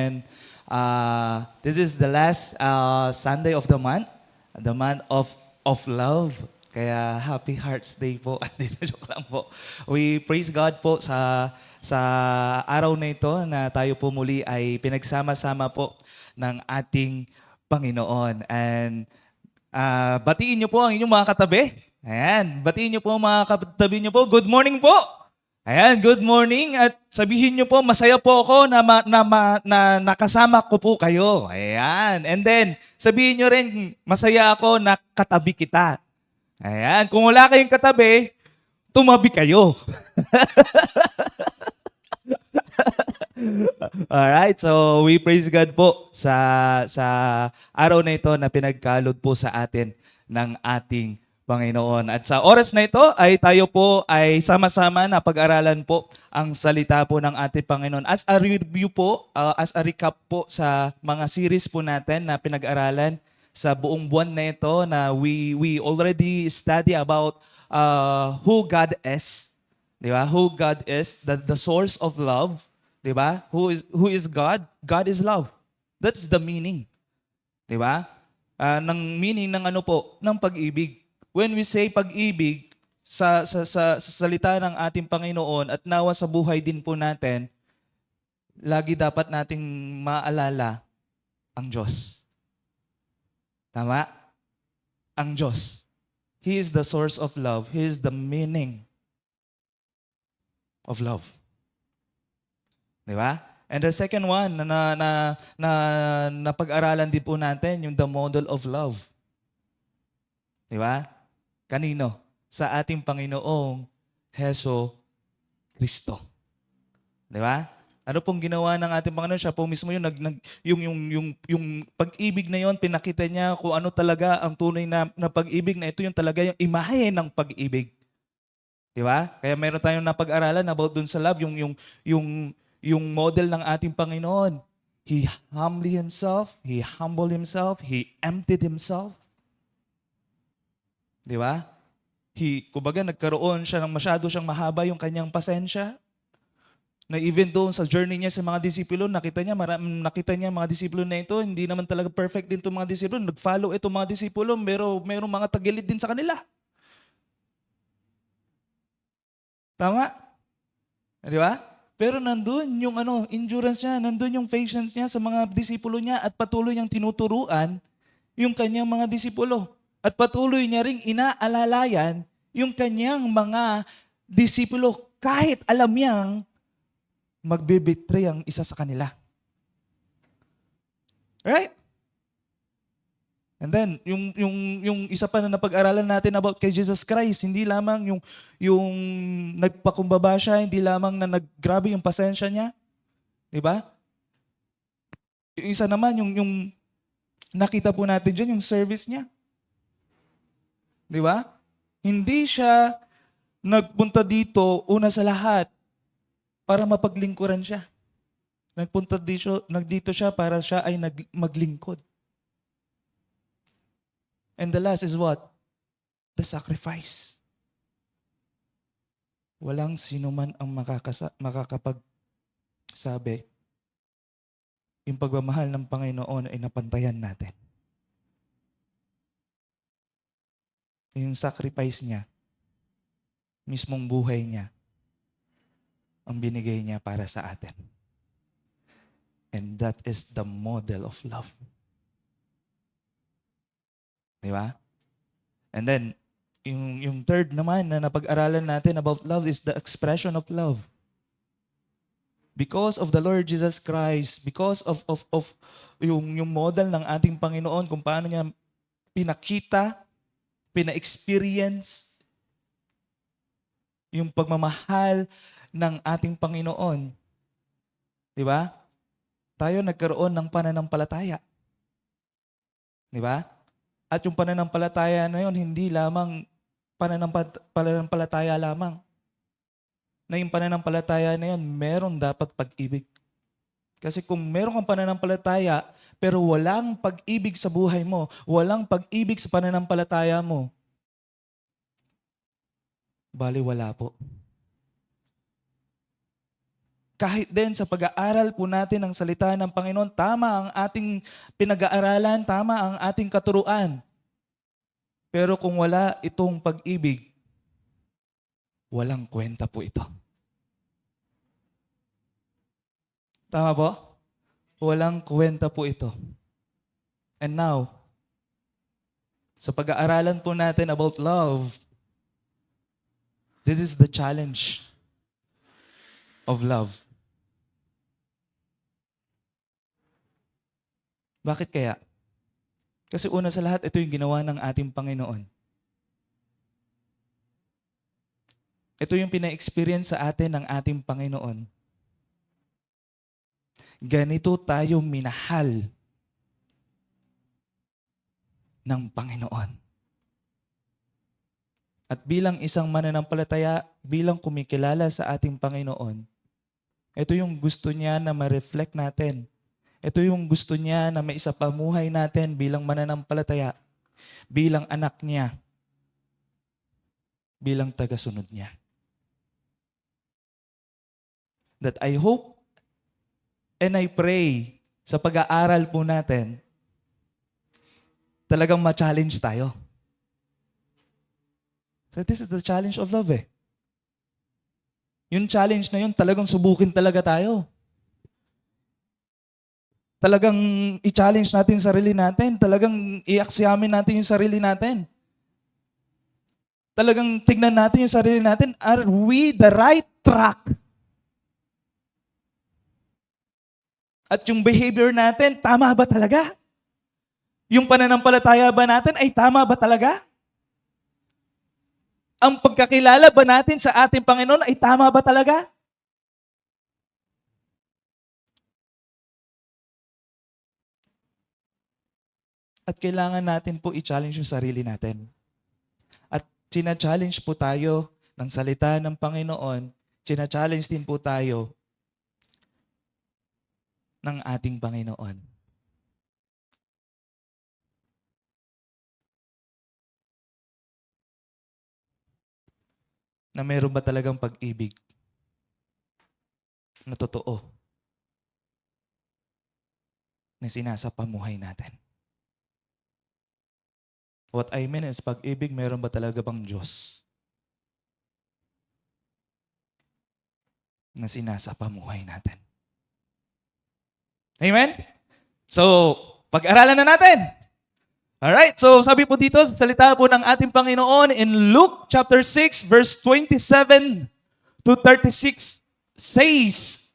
And this is the last Sunday of the month of love. Kaya Happy Hearts Day po. Hindi na joke lang po. We praise God po sa araw na ito na tayo po muli ay pinagsama-sama po ng ating Panginoon. And batiin niyo po ang inyong mga katabi. Ayan, batiin niyo po ang mga katabi niyo po. Good morning po! Ayan, good morning at sabihin niyo po, masaya po ako na nakasama ko po kayo. Ayan, and then sabihin niyo rin, masaya ako na katabi kita. Ayan, kung wala kayong katabi, tumabi kayo. Alright, so we praise God po sa araw na ito na pinagkalod po sa atin ng ating Panginoon. At sa oras na ito ay tayo po ay sama-sama na pag-aralan po ang salita po ng ating Panginoon. As a review po, as a recap po sa mga series po natin na pinag-aralan sa buong buwan na ito na we already study about who God is. Di ba? Who God is, the source of love. Di ba? Who is God? God is love. That's the meaning. Di ba? Ng meaning ng ano po, ng pag-ibig. When we say pag-ibig sa salita ng ating Panginoon at nawa sa buhay din po natin, lagi dapat nating maalala ang Diyos. Tama? Ang Diyos. He is the source of love. He is the meaning of love. Di ba? And the second one na pag-aralan din po natin, yung the model of love. Di ba? Kanino? Sa ating Panginoong Heso Kristo. Di ba? Ano pong ginawa ng ating Panginoon? Siya po mismo yung pag-ibig na yon, pinakita niya kung ano talaga ang tunay na pag-ibig na ito yung talaga yung imahe ng pag-ibig. Di ba? Kaya meron tayong napag-aralan about dun sa love, yung model ng ating Panginoon. He humbled himself, he emptied himself. Di ba? Kumbaga nagkaroon siya ng masyado siyang mahaba yung kanyang pasensya. Na even doon sa journey niya sa mga disipulo, nakita niya mga disipulo na ito, hindi naman talaga perfect din itong mga disipulo. Nag-follow itong mga disipulo, merong mga tagilid din sa kanila. Tama? Di ba? Pero nandun yung endurance niya, nandun yung patience niya sa mga disipulo niya at patuloy niyang tinuturuan yung kanyang mga disipulo. At patuloy niya ring inaalalayan yung kanyang mga disipulo kahit alam niyang magbe-betray ang isa sa kanila. Right? And then, yung isa pa na napag-aralan natin about kay Jesus Christ, hindi lamang yung nagpakumbaba siya, hindi lamang na naggrabe yung pasensya niya. Di ba? Yung isa naman, yung nakita po natin dyan, yung service niya. Di ba? Hindi siya nagpunta dito, una sa lahat, para mapaglingkuran siya. Nagdito siya para siya ay maglingkod. And the last is what? The sacrifice. Walang sino man ang makakapagsabi, yung pagmamahal ng Panginoon ay napantayan natin. Yung sacrifice niya, mismong buhay niya, ang binigay niya para sa atin. And that is the model of love. Di ba? And then, yung third naman na napag-aralan natin about love is the expression of love. Because of the Lord Jesus Christ, because of yung model ng ating Panginoon, kung paano niya pinakita, pina-experience yung pagmamahal ng ating Panginoon. Di ba? Tayo nagkaroon ng pananampalataya. Di ba? At yung pananampalataya na yun, hindi lamang pananampalataya lamang. Na yung pananampalataya na yun, meron dapat pag-ibig. Kasi kung meron kang pananampalataya, pero walang pag-ibig sa buhay mo, walang pag-ibig sa pananampalataya mo, bali wala po. kahit din sa pag-aaral po natin ng salita ng Panginoon, tama ang ating pinag-aaralan, tama ang ating katuruan. Pero kung wala itong pag-ibig, walang kwenta po ito. Tama po? Walang kwenta po ito. And now, sa pag-aaralan po natin about love, this is the challenge of love. Bakit kaya? Kasi una sa lahat, ito yung ginawa ng ating Panginoon. Ito yung pina-experience sa atin ng ating Panginoon. Ganito tayo minahal ng Panginoon. At bilang isang mananampalataya, bilang kumikilala sa ating Panginoon, ito yung gusto niya na ma-reflect natin. Ito yung gusto niya na maisapamuhay natin bilang mananampalataya, bilang anak niya, bilang tagasunod niya. That I hope and I pray sa pag-aaral po natin, talagang ma-challenge tayo. So this is the challenge of love eh. Yung challenge na yun, talagang subukin talaga tayo. Talagang i-challenge natin yung sarili natin. Talagang i-examine natin yung sarili natin. Talagang tignan natin yung sarili natin. Are we the right track? At yung behavior natin, tama ba talaga? Yung pananampalataya ba natin ay tama ba talaga? Ang pagkakilala ba natin sa ating Panginoon ay tama ba talaga? At kailangan natin po i-challenge yung sarili natin. At china-challenge po tayo ng salita ng Panginoon, china-challenge din po tayo ng ating Panginoon. Na meron ba talagang pag-ibig na totoo na sinasapamuhay natin? What I mean is, pag-ibig, meron ba talaga bang Diyos na sinasapamuhay natin? Amen? So, pag-aralan na natin. Alright, so sabi po dito, sa salita po ng ating Panginoon in Luke chapter 6, verse 27 to 36 says,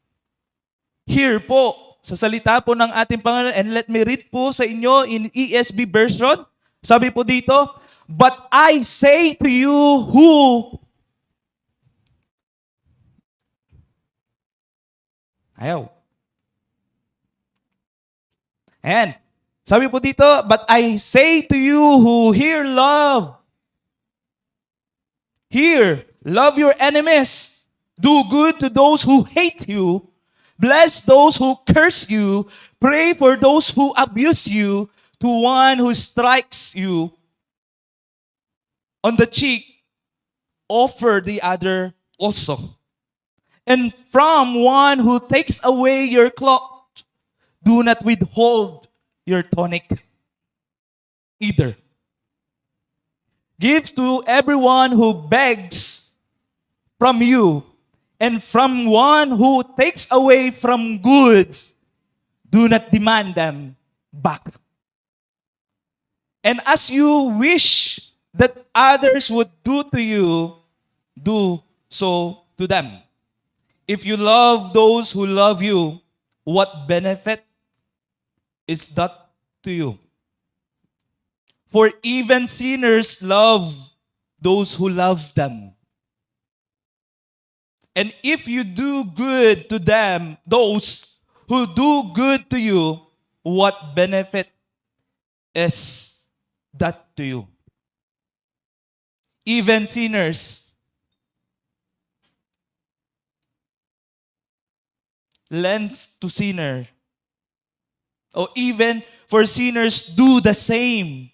here po, sa salita po ng ating Panginoon, and let me read po sa inyo in ESV version. Sabi po dito, but I say to you Ayaw. Ayan. Sabi po dito, but I say to you who hear love. Hear, love your enemies. Do good to those who hate you. Bless those who curse you. Pray for those who abuse you. To one who strikes you on the cheek, offer the other also. And from one who takes away your cloak, do not withhold your tunic either. Give to everyone who begs from you, and from one who takes away from goods, do not demand them back. And as you wish that others would do to you, do so to them. If you love those who love you, what benefit is that to you? For even sinners love those who love them. And if you do good to them, those who do good to you, what benefit is that to you? Even sinners lends to sinner. Or even for sinners do the same.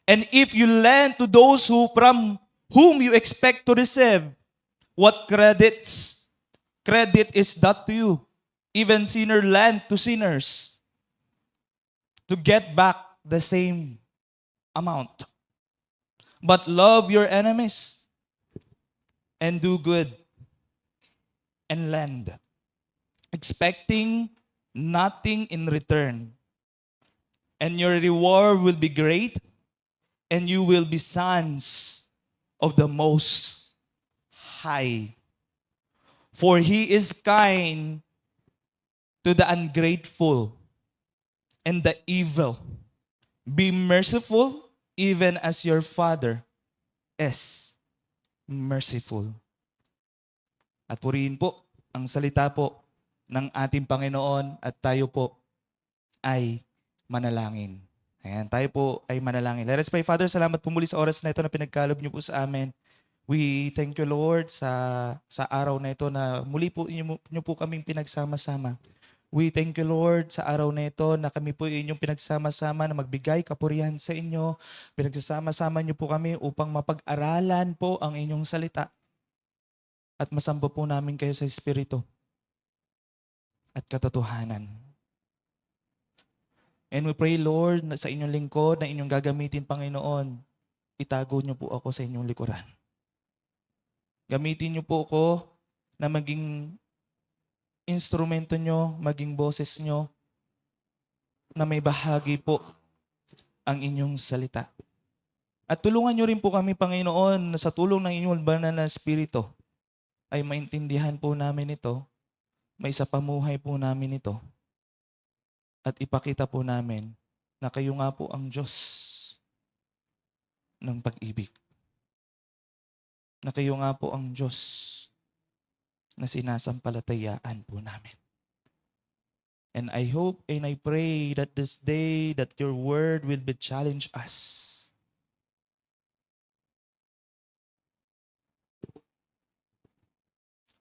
And if you lend to those who from whom you expect to receive, what credits credit is that to you. Even sinner lend to sinners to get back the same amount. But love your enemies and do good and lend, expecting nothing in return. And your reward will be great, and you will be sons of the Most High. For He is kind to the ungrateful and the evil. Be merciful, even as your Father is merciful. At purihin po ang salita po ng ating Panginoon at tayo po ay manalangin. Ayan, tayo po ay manalangin. Let us pray. Father, salamat po muli sa oras na ito na pinagkalob niyo po sa amin. We thank you, Lord, sa araw na ito na muli po niyo po kaming pinagsama-sama. We thank you, Lord, sa araw na ito na kami po inyong pinagsama-sama na magbigay kapurihan sa inyo. Pinagsasama-sama niyo po kami upang mapag-aralan po ang inyong salita. At masamba po namin kayo sa Espiritu at katotohanan. And we pray, Lord, na sa inyong lingkod na inyong gagamitin, Panginoon, itago niyo po ako sa inyong likuran. Gamitin niyo po ako na maging instrumento niyo, maging boses niyo, na may bahagi po ang inyong salita. At tulungan niyo rin po kami, Panginoon, na sa tulong ng inyong banal na Espiritu, ay maintindihan po namin ito, may isapamuhay po namin ito, at ipakita po namin na kayo nga po ang Diyos ng pag-ibig. Na kayo nga po ang Diyos na sinasampalatayaan po namin. And I hope and I pray that this day that your word will be challenge us.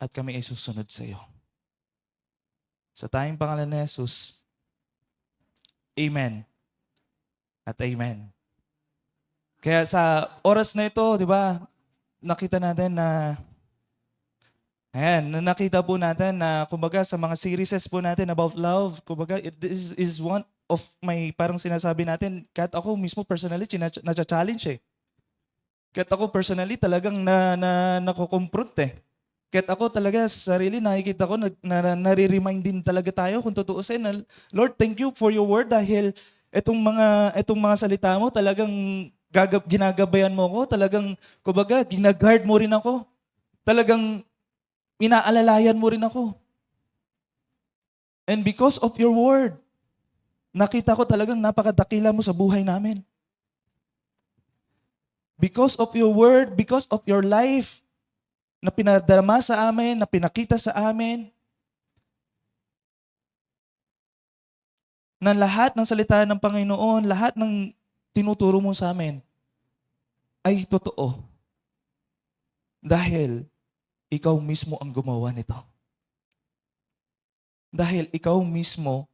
At kami ay susunod sa iyo. Sa tayong pangalan ni Jesus, Amen at Amen. Kaya sa oras na ito, di ba, nakita natin na nakita po natin na kumbaga sa mga series po natin about love, kumbaga this is one of my parang sinasabi natin, kahit ako mismo personally na-challenge eh. Kahit ako personally talagang nakukompront eh. Kahit ako talaga sa sarili nakikita ko nare-remind din talaga tayo kung tutuusin na Lord, thank you for your word dahil itong mga salita mo talagang ginagabayan mo ko, talagang kumbaga ginaguard mo rin ako. Talagang inaalalayan mo rin ako. And because of your word, nakita ko talagang napakadakila mo sa buhay namin. Because of your word, because of your life, na pinadarama sa amin, na pinakita sa amin, na lahat ng salita ng Panginoon, lahat ng tinuturo mo sa amin, ay totoo. Dahil ikaw mismo ang gumawa nito. Dahil ikaw mismo,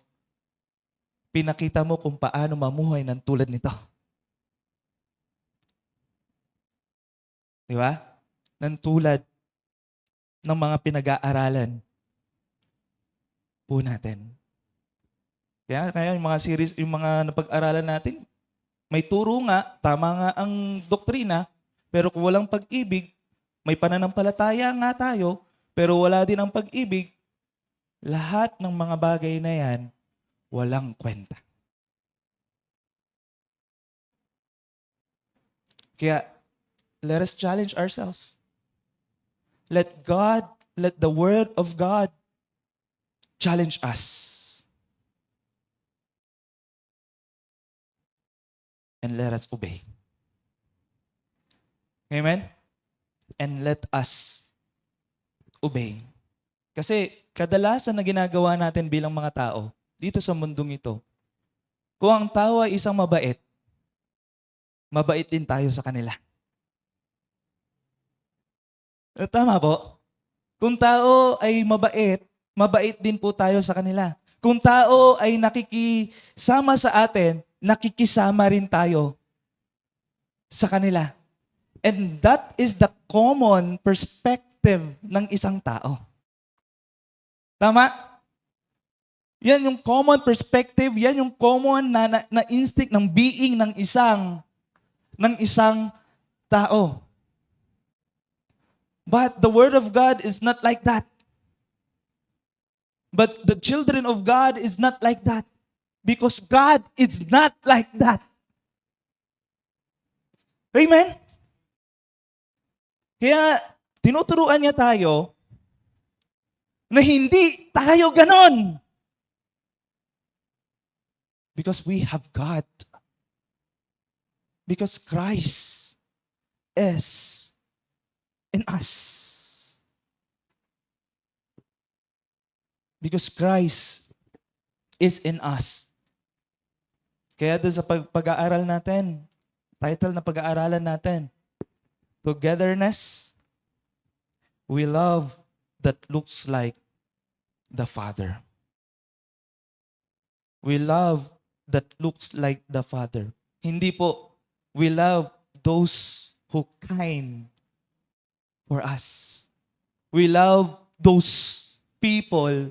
pinakita mo kung paano mamuhay ng tulad nito. Di ba? Ng tulad ng mga pinag-aaralan po natin. Kaya yung mga series, yung mga napag-aralan natin, may turo nga, tama nga ang doktrina, pero kung walang pag-ibig, may pananampalataya nga tayo, pero wala din ang pag-ibig, lahat ng mga bagay na yan, walang kwenta. Kaya, let us challenge ourselves. Let the word of God challenge us. And let us obey. Amen? And let us obey. Kasi kadalasan na ginagawa natin bilang mga tao dito sa mundong ito, kung ang tao ay isang mabait, mabait din tayo sa kanila. Tama po? Kung tao ay mabait, mabait din po tayo sa kanila. Kung tao ay nakikisama sa atin, nakikisama rin tayo sa kanila. And that is the common perspective ng isang tao. Tama? Yan yung common perspective, yan yung common na instinct ng being ng isang tao. But the Word of God is not like that. But the children of God is not like that. Because God is not like that. Amen? Kaya tinuturuan niya tayo na hindi tayo ganon. Because we have God. Because Christ is in us. Because Christ is in us. Kaya doon sa pag-aaral natin, title na pag-aaralan natin, Togetherness, we love that looks like the Father. We love that looks like the Father. Hindi po, we love those who kind for us. We love those people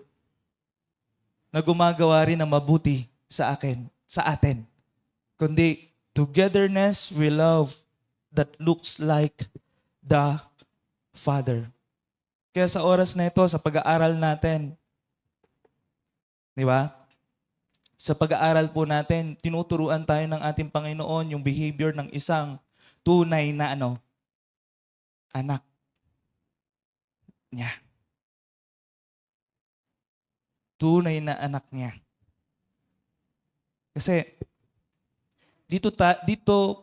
na gumagawa rin ng mabuti sa atin. Kundi, togetherness, we love that looks like the Father. Kaya sa oras na ito, sa pag-aaral natin, di ba? Sa pag-aaral po natin, tinuturuan tayo ng ating Panginoon yung behavior ng isang tunay na anak niya. Tunay na anak niya. Kasi dito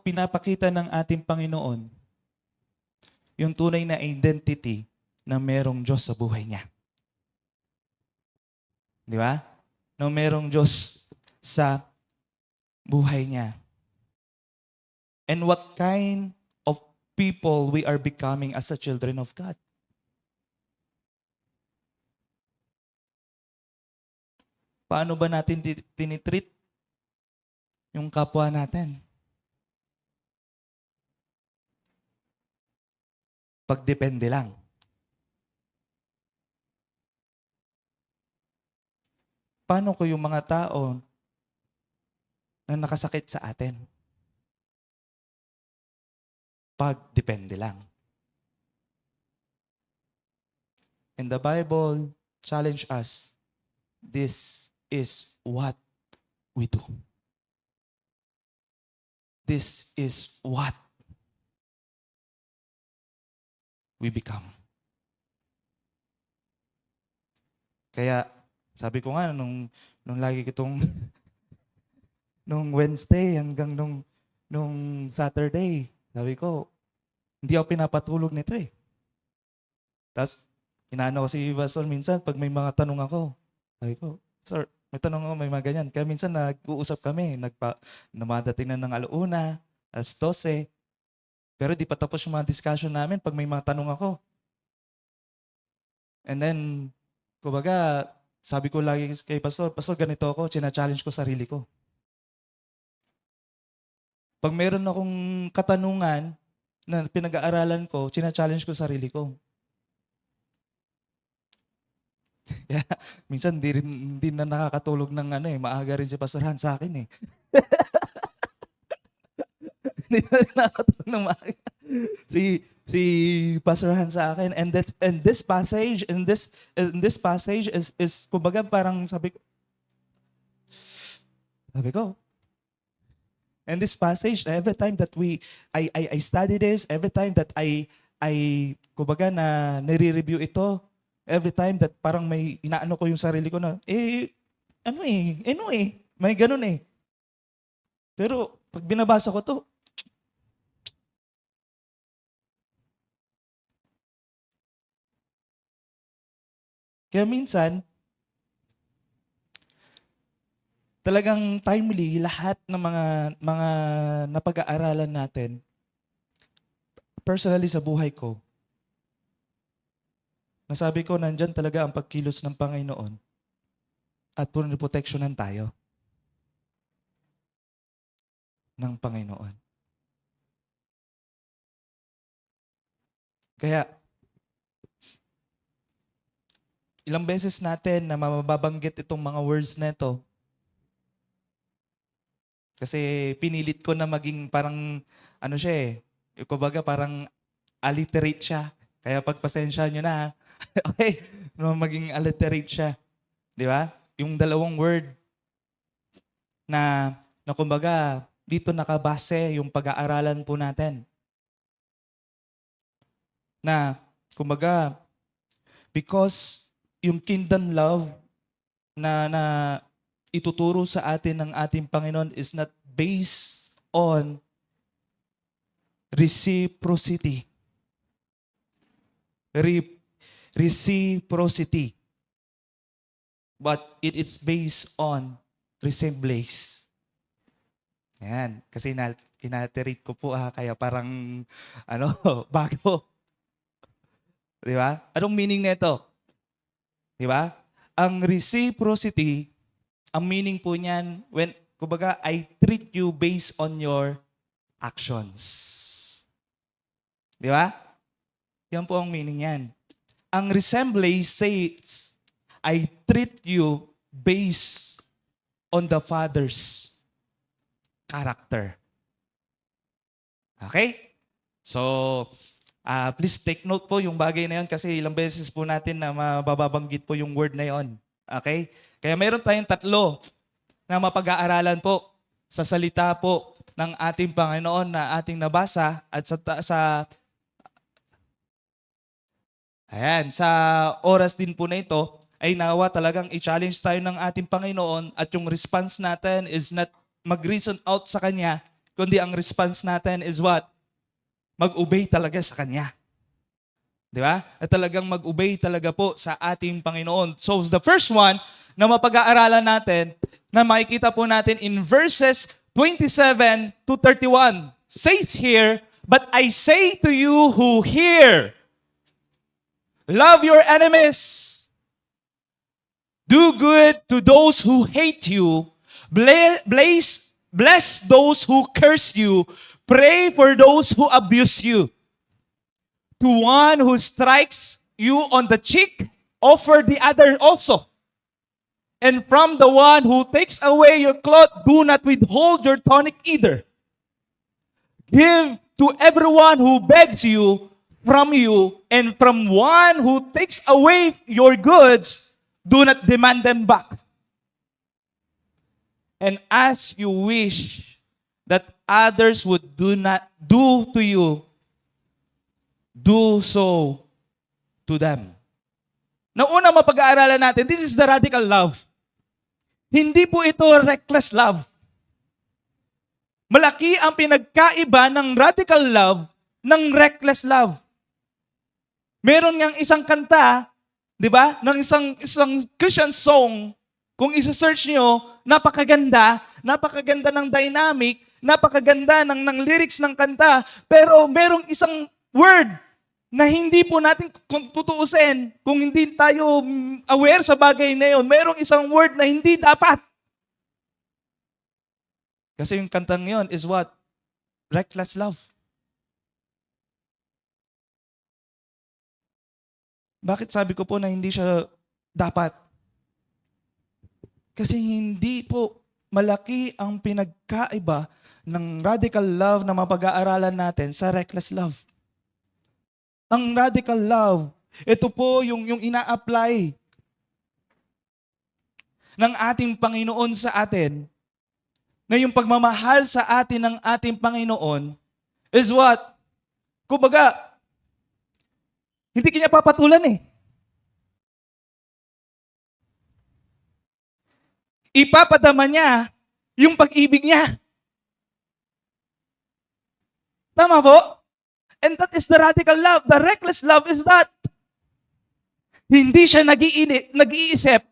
pinapakita ng ating Panginoon yung tunay na identity na merong Diyos sa buhay niya. Di ba? Na merong Diyos sa buhay niya. And what kind of people we are becoming as a children of God. Paano ba natin tinitreat yung kapwa natin? Pagdepende lang. Paano ko yung mga tao na nakasakit sa atin? Pagdepende lang. And the Bible challenge us, this is what we do. This is what we become. Kaya, sabi ko nga, nung lagi kitong nung Wednesday hanggang nung Saturday, sabi ko, hindi ako pinapatulog nito eh. Tapos, inaano ko si Pastor minsan, pag may mga tanong ako, sabi ko, Sir, may tanong ako, may mga ganyan. Kaya minsan nag-uusap kami, namadating na ng alauna, 12, pero di pa tapos yung mga discussion namin pag may mga tanong ako. And then, kumbaga, sabi ko lagi kay Pastor, ganito ako, china-challenge ko sarili ko. Pag meron akong katanungan na pinag-aaralan ko, china-challenge ko sarili ko. Kaya, minsan hindi na nakakatulog ng maaga rin si Pastor Han sa akin eh. Hindi na rin nakakatulog ng maaga. Si Pastor Han sa akin, and this passage is kumbaga parang sabi ko, and this passage, every time that I study this, every time that I kumbaga na nire-review ito, every time that parang may inaano ko yung sarili ko na, may ganun eh. Pero pag binabasa ko to, kaya minsan, talagang timely lahat ng mga napag-aaralan natin, personally sa buhay ko, nasabi ko nandyan talaga ang pagkilos ng Panginoon at proteksyonan tayo ng Panginoon. Kaya, ilang beses natin na mababanggit itong mga words na ito. Kasi pinilit ko na maging parang, ano siya eh, kumbaga parang alliterate siya. Kaya pagpasensya nyo na, ha? Okay, maging alliterate siya. Di ba? Yung dalawang word na kumbaga, dito nakabase yung pag-aaralan po natin. Na, kumbaga, because yung kingdom love na ituturo sa atin ng ating Panginoon is not based on reciprocity. Reciprocity. But it is based on resemblance. Yan. Kasi inaterate ko po kaya parang bago. Di ba? Anong meaning nito? Di ba? Ang reciprocity, ang meaning po niyan, kumbaga, I treat you based on your actions. Di ba? Yan po ang meaning niyan. Ang resemblance says, I treat you based on the Father's character. Okay? So, please take note po yung bagay na yun kasi ilang beses po natin na mababanggit po yung word na yun. Okay? Kaya meron tayong 3 na mapag-aaralan po sa salita po ng ating Panginoon na ating nabasa at sa oras din po na ito ay nawa talagang i-challenge tayo ng ating Panginoon at yung response natin is not mag-reason out sa Kanya, kundi ang response natin is what? Mag-obey talaga sa Kanya. Di ba? At talagang mag-obey talaga po sa ating Panginoon. So the first one na mapag-aaralan natin, na makikita po natin in verses 27 to 31, says here, "But I say to you who hear, love your enemies, do good to those who hate you, bless those who curse you, pray for those who abuse you. To one who strikes you on the cheek, offer the other also. And from the one who takes away your cloth, do not withhold your tunic either. Give to everyone who begs you from you, and from one who takes away your goods, do not demand them back. And as you wish that others would do to you, do so to them." Na una mapag-aaralan natin, this is the radical love. Hindi po ito reckless love. Malaki ang pinagkaiba ng radical love ng reckless love. Meron ngang isang kanta, di ba? Ng isang Christian song, kung isa-search nyo, napakaganda ng dynamic, napakaganda ng lyrics ng kanta, pero merong isang word na hindi po natin kung tutuusin, kung hindi tayo aware sa bagay na yun, merong isang word na hindi dapat. Kasi yung kantang yun is what? Reckless love. Bakit sabi ko po na hindi siya dapat? Kasi hindi po malaki ang pinagkaiba ng radical love na mapag-aaralan natin sa reckless love. Ang radical love, ito po yung ina-apply ng ating Panginoon sa atin, na yung pagmamahal sa atin ng ating Panginoon is what? Kumbaga, hindi kanya papatulan eh. Ipapadama niya yung pag-ibig niya. Tama po? And that is the radical love. The reckless love is that hindi siya nag-iisip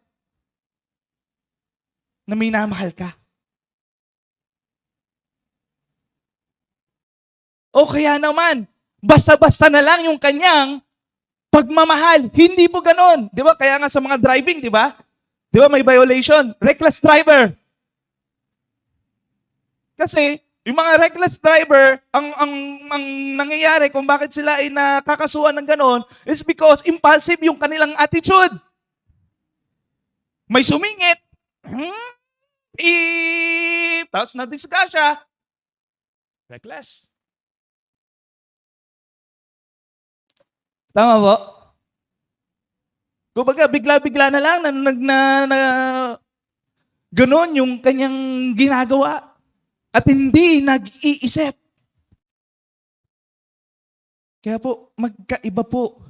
na minamahal ka. O kaya naman, basta-basta na lang yung kanyang pagmamahal. Hindi po ganon. Di ba? Kaya nga sa mga driving, di ba? Di ba may violation? Reckless driver. Kasi, yung mga reckless driver, ang nangyayari kung bakit sila ay nakakasuhan ng ganon is because impulsive yung kanilang attitude. May sumingit. Tapos na-disgrasya. Reckless. Tama po? Kumbaga, bigla-bigla na lang na ganon yung kanyang ginagawa. At hindi nag-iisip. Kaya po, magkaiba po.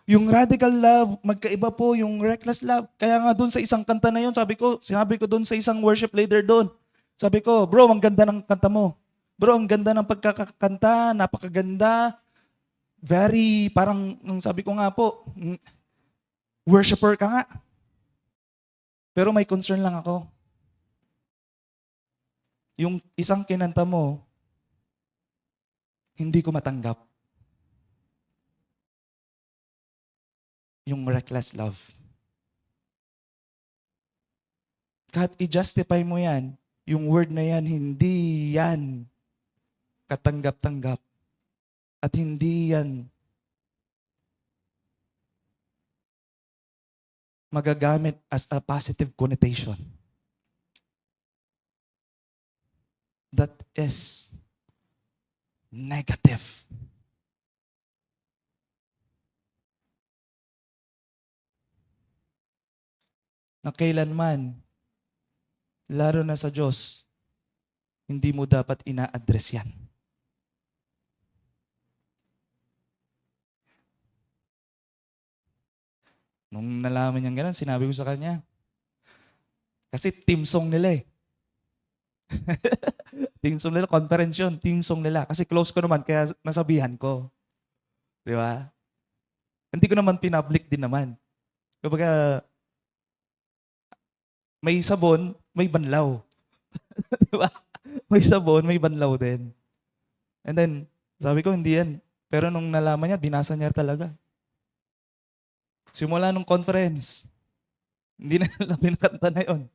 Yung radical love, magkaiba po yung reckless love. Kaya nga doon sa isang kanta na yun, sinabi ko doon sa isang worship leader doon. Sabi ko, bro, ang ganda ng kanta mo. Bro, ang ganda ng pagkakanta, napakaganda. Very, parang, sabi ko nga po, worshiper ka nga. Pero may concern lang ako. Yung isang kinanta mo, hindi ko matanggap. Yung reckless love. Kahit i-justify mo yan, yung word na yan, hindi yan katanggap-tanggap. At hindi yan magagamit as a positive connotation. That is negative. Na kailanman, lalo na sa Diyos, hindi mo dapat ina-address yan. Nung nalaman niya gano'n, sinabi ko sa kanya, kasi team song nila eh. Team song nila, conference yun, team song nila. Kasi close ko naman, kaya nasabihan ko. Di ba? Hindi ko naman pinablik din naman. Kumbaga, may sabon, may banlaw. Di ba? May sabon, may banlaw din. And then, sabi ko, hindi yan. Pero nung nalaman niya, binasa niya talaga. Simula nung conference, hindi na nila pinakanta na yun.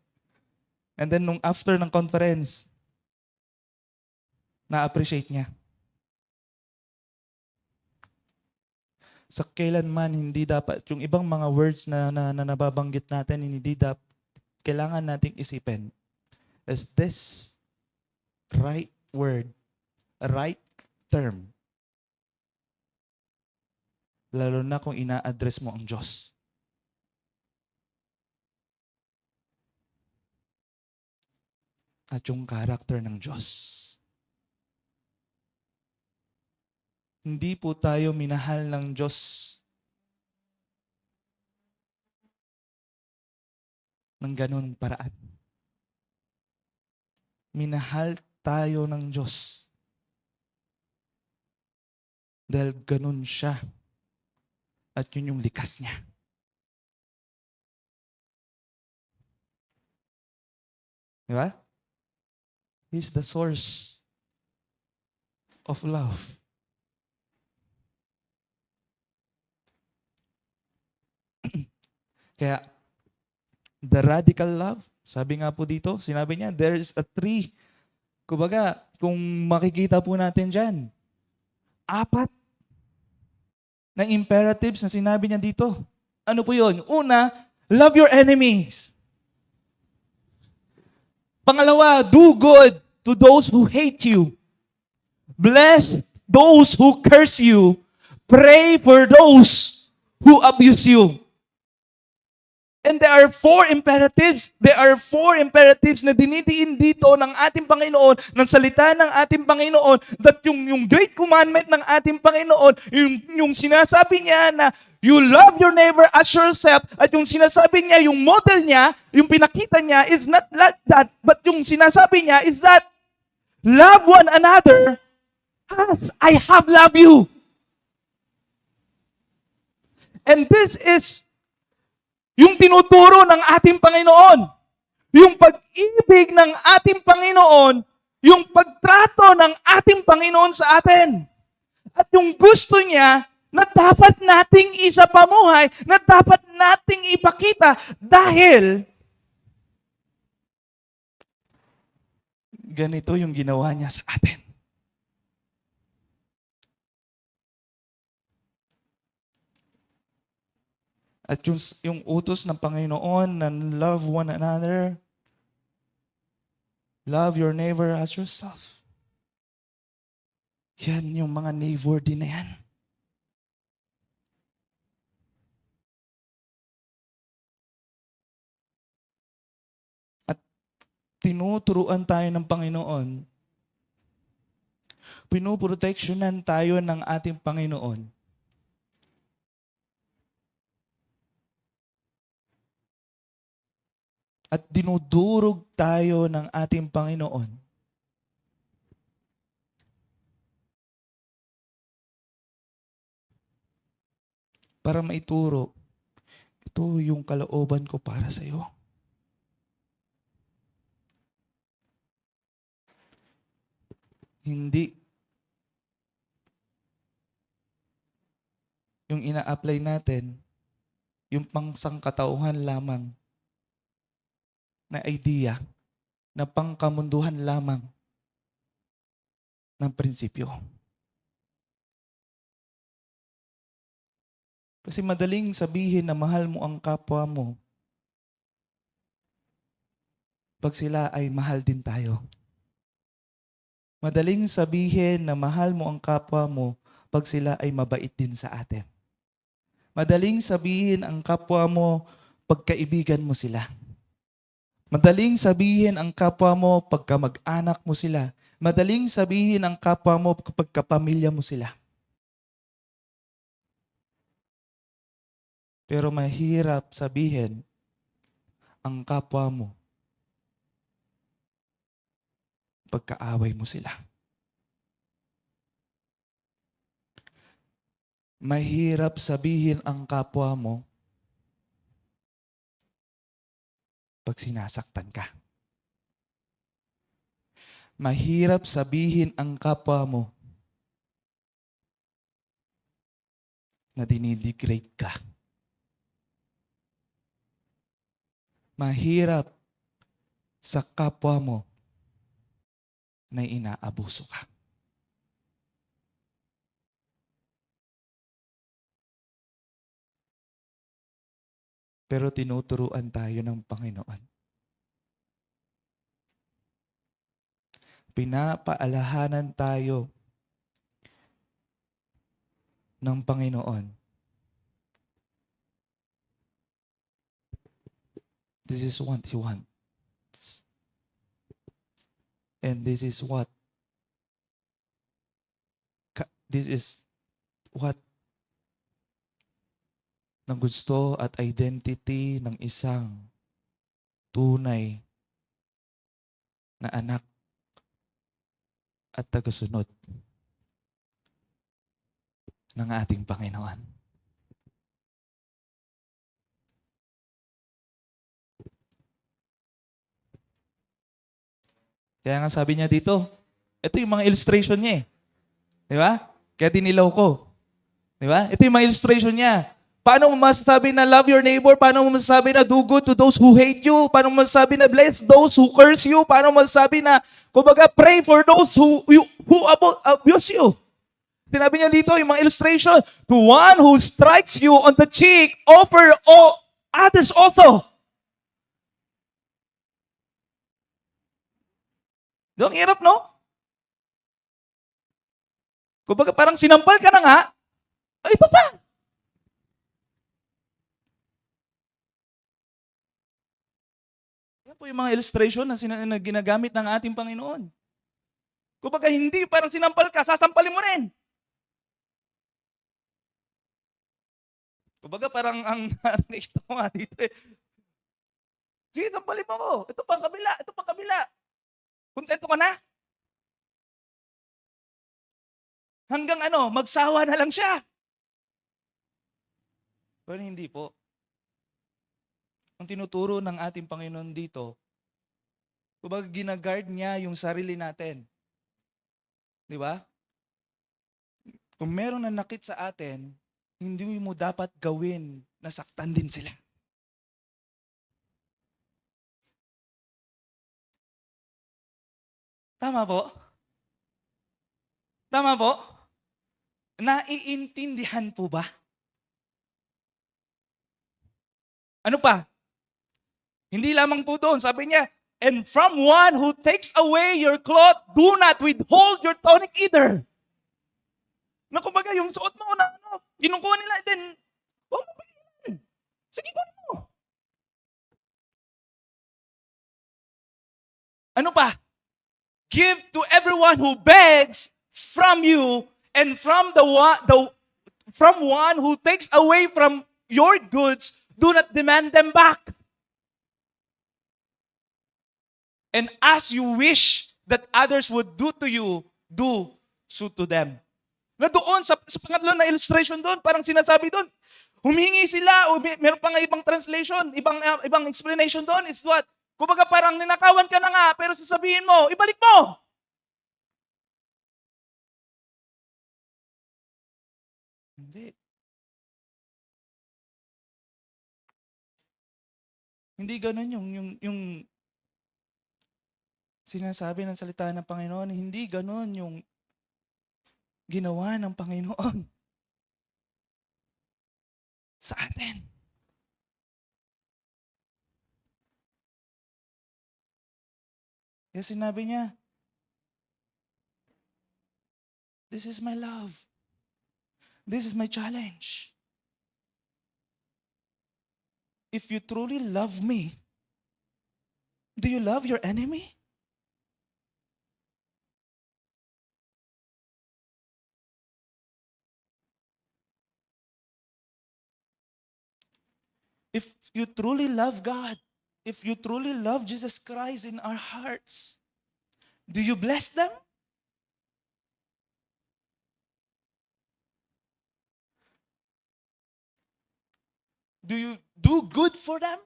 And then nung after ng conference, na-appreciate niya. Sa kailanman, hindi dapat, yung ibang mga words na nababanggit natin, hindi dapat, kailangan nating isipin, is this right word, right term? Lalo na kung ina-address mo ang Diyos. At yung character ng Diyos. Hindi po tayo minahal ng Diyos ng ganun paraan. Minahal tayo ng Diyos dahil ganun siya. At yun yung likas niya. Di ba? He's the source of love. Kaya, the radical love, sabi nga po dito, sinabi niya, there is a tree. Kumbaga, kung makikita po natin dyan, 4 na imperatives na sinabi niya dito. Ano po yun? Una, love your enemies. Pangalawa, do good to those who hate you. Bless those who curse you. Pray for those who abuse you. And there are 4 imperatives. There are 4 imperatives na dinidiin dito ng ating Panginoon, ng salita ng ating Panginoon, that yung great commandment ng ating Panginoon, yung sinasabi niya na you love your neighbor as yourself, at yung sinasabi niya, yung model niya, yung pinakita niya is not like that, but yung sinasabi niya is that love one another as I have loved you. And this is yung tinuturo ng ating Panginoon. Yung pag-ibig ng ating Panginoon, yung pagtrato ng ating Panginoon sa atin. At yung gusto niya na dapat nating isapamuhay, na dapat nating ipakita dahil ganito yung ginawa niya sa atin. At yung utos ng Panginoon na love one another, love your neighbor as yourself. Yan yung mga neighbor din na yan. At tinuturuan tayo ng Panginoon, pinuproteksyonan tayo ng ating Panginoon. At dinudurog tayo ng ating Panginoon para maituro, ito yung kalooban ko para sa iyo. Hindi yung ina-apply natin, yung pangsangkatauhan lamang na idea, na pangkamunduhan lamang ng prinsipyo. Kasi madaling sabihin na mahal mo ang kapwa mo pag sila ay mahal din tayo. Madaling sabihin na mahal mo ang kapwa mo pag sila ay mabait din sa atin. Madaling sabihin ang kapwa mo pag kaibigan mo sila. Madaling sabihin ang kapwa mo pagka mag-anak mo sila. Madaling sabihin ang kapwa mo kapag kapamilya mo sila. Pero mahirap sabihin ang kapwa mo pagkaaway mo sila. Mahirap sabihin ang kapwa mo pag sinasaktan ka. Mahirap sabihin ang kapwa mo na dinidegrade ka. Mahirap sa kapwa mo na inaabuso ka. Pero tinuturuan tayo ng Panginoon. Pinapaalahanan tayo ng Panginoon. This is what He wants. And this is what ng gusto at identity ng isang tunay na anak at tagasunod ng ating Panginoon. Kaya nga sabi niya dito, ito yung mga illustration niya eh. Di ba? Kaya dinilaw ko. Di ba? Ito yung mga illustration niya. Paano mo masasabi na love your neighbor? Paano mo masasabi na do good to those who hate you? Paano mo masasabi na bless those who curse you? Paano mo masasabi na, kumbaga, pray for those who abuse you? Sinabi niya dito, yung mga illustration, to one who strikes you on the cheek, offer all others also. Ang hirap, no? Kumbaga, parang sinampal ka na nga, ay, ito pa. Yan po yung mga illustration na ginagamit ng ating Panginoon. Kumbaga, hindi parang sinampal ka, sasampalin mo rin. Kumbaga, parang ang nakikita ko nga dito eh. Sige, sampalin mo ko. Ito pa kabila, ito pa kabila. Kontento ka na? Hanggang magsawa na lang siya. Pero hindi po. Ang tinuturo ng ating Panginoon dito, kumbaga ginaguard niya yung sarili natin. Di ba? Kung meron na nakit sa atin, hindi mo dapat gawin na saktan din sila. Tama po? Tama po? Naiintindihan po ba? Ano pa? Hindi lamang po doon. Sabi niya, and from one who takes away your cloth, do not withhold your tunic either. Na kumbaga, yung suot mo na ano, kinukuha nila, then, huwag mo bigyan. Sige, kunin mo. Ano pa? Give to everyone who begs from you, and from from one who takes away from your goods, do not demand them back. And as you wish that others would do to you, do so to them. Na doon, sa pangatlo na illustration doon, parang sinasabi doon, humingi sila, o meron pa nga ibang translation, ibang explanation doon is what? Kumbaga parang ninakawan ka na nga, pero sasabihin mo, ibalik mo. Hindi. Hindi ganun yung sinasabi ng salita ng Panginoon. Hindi ganun yung ginawa ng Panginoon sa atin. Kaya sinabi niya, this is my love. This is my challenge. If you truly love me, do you love your enemy? If you truly love God, if you truly love Jesus Christ in our hearts, do you bless them? Do you do good for them?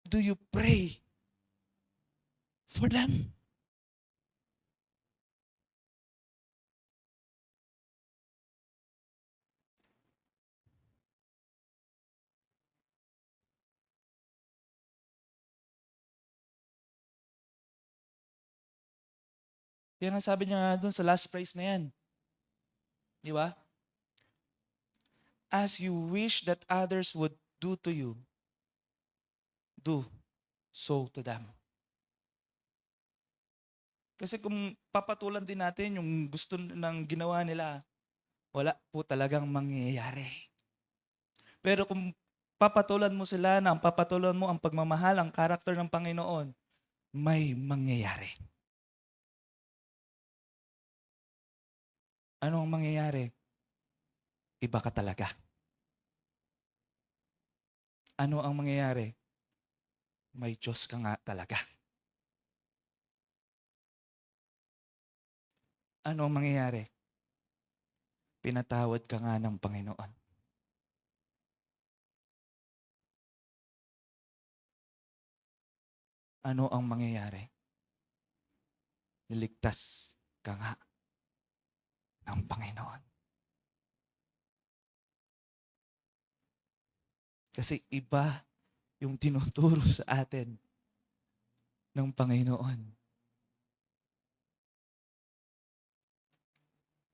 Do you pray for them? Yan ang sabi niya doon sa last phrase na yan. Di ba? As you wish that others would do to you, do so to them. Kasi kung papatulan din natin yung gusto ng ginawa nila, wala po talagang mangyayari. Pero kung papatulan mo sila na ang papatulan mo ang pagmamahal, ang karakter ng Panginoon, may mangyayari. Ano ang mangyayari? Iba ka talaga. Ano ang mangyayari? May Diyos ka nga talaga. Ano ang mangyayari? Pinatawad ka nga ng Panginoon. Ano ang mangyayari? Niligtas ka nga ng Panginoon. Kasi iba yung tinuturo sa atin ng Panginoon.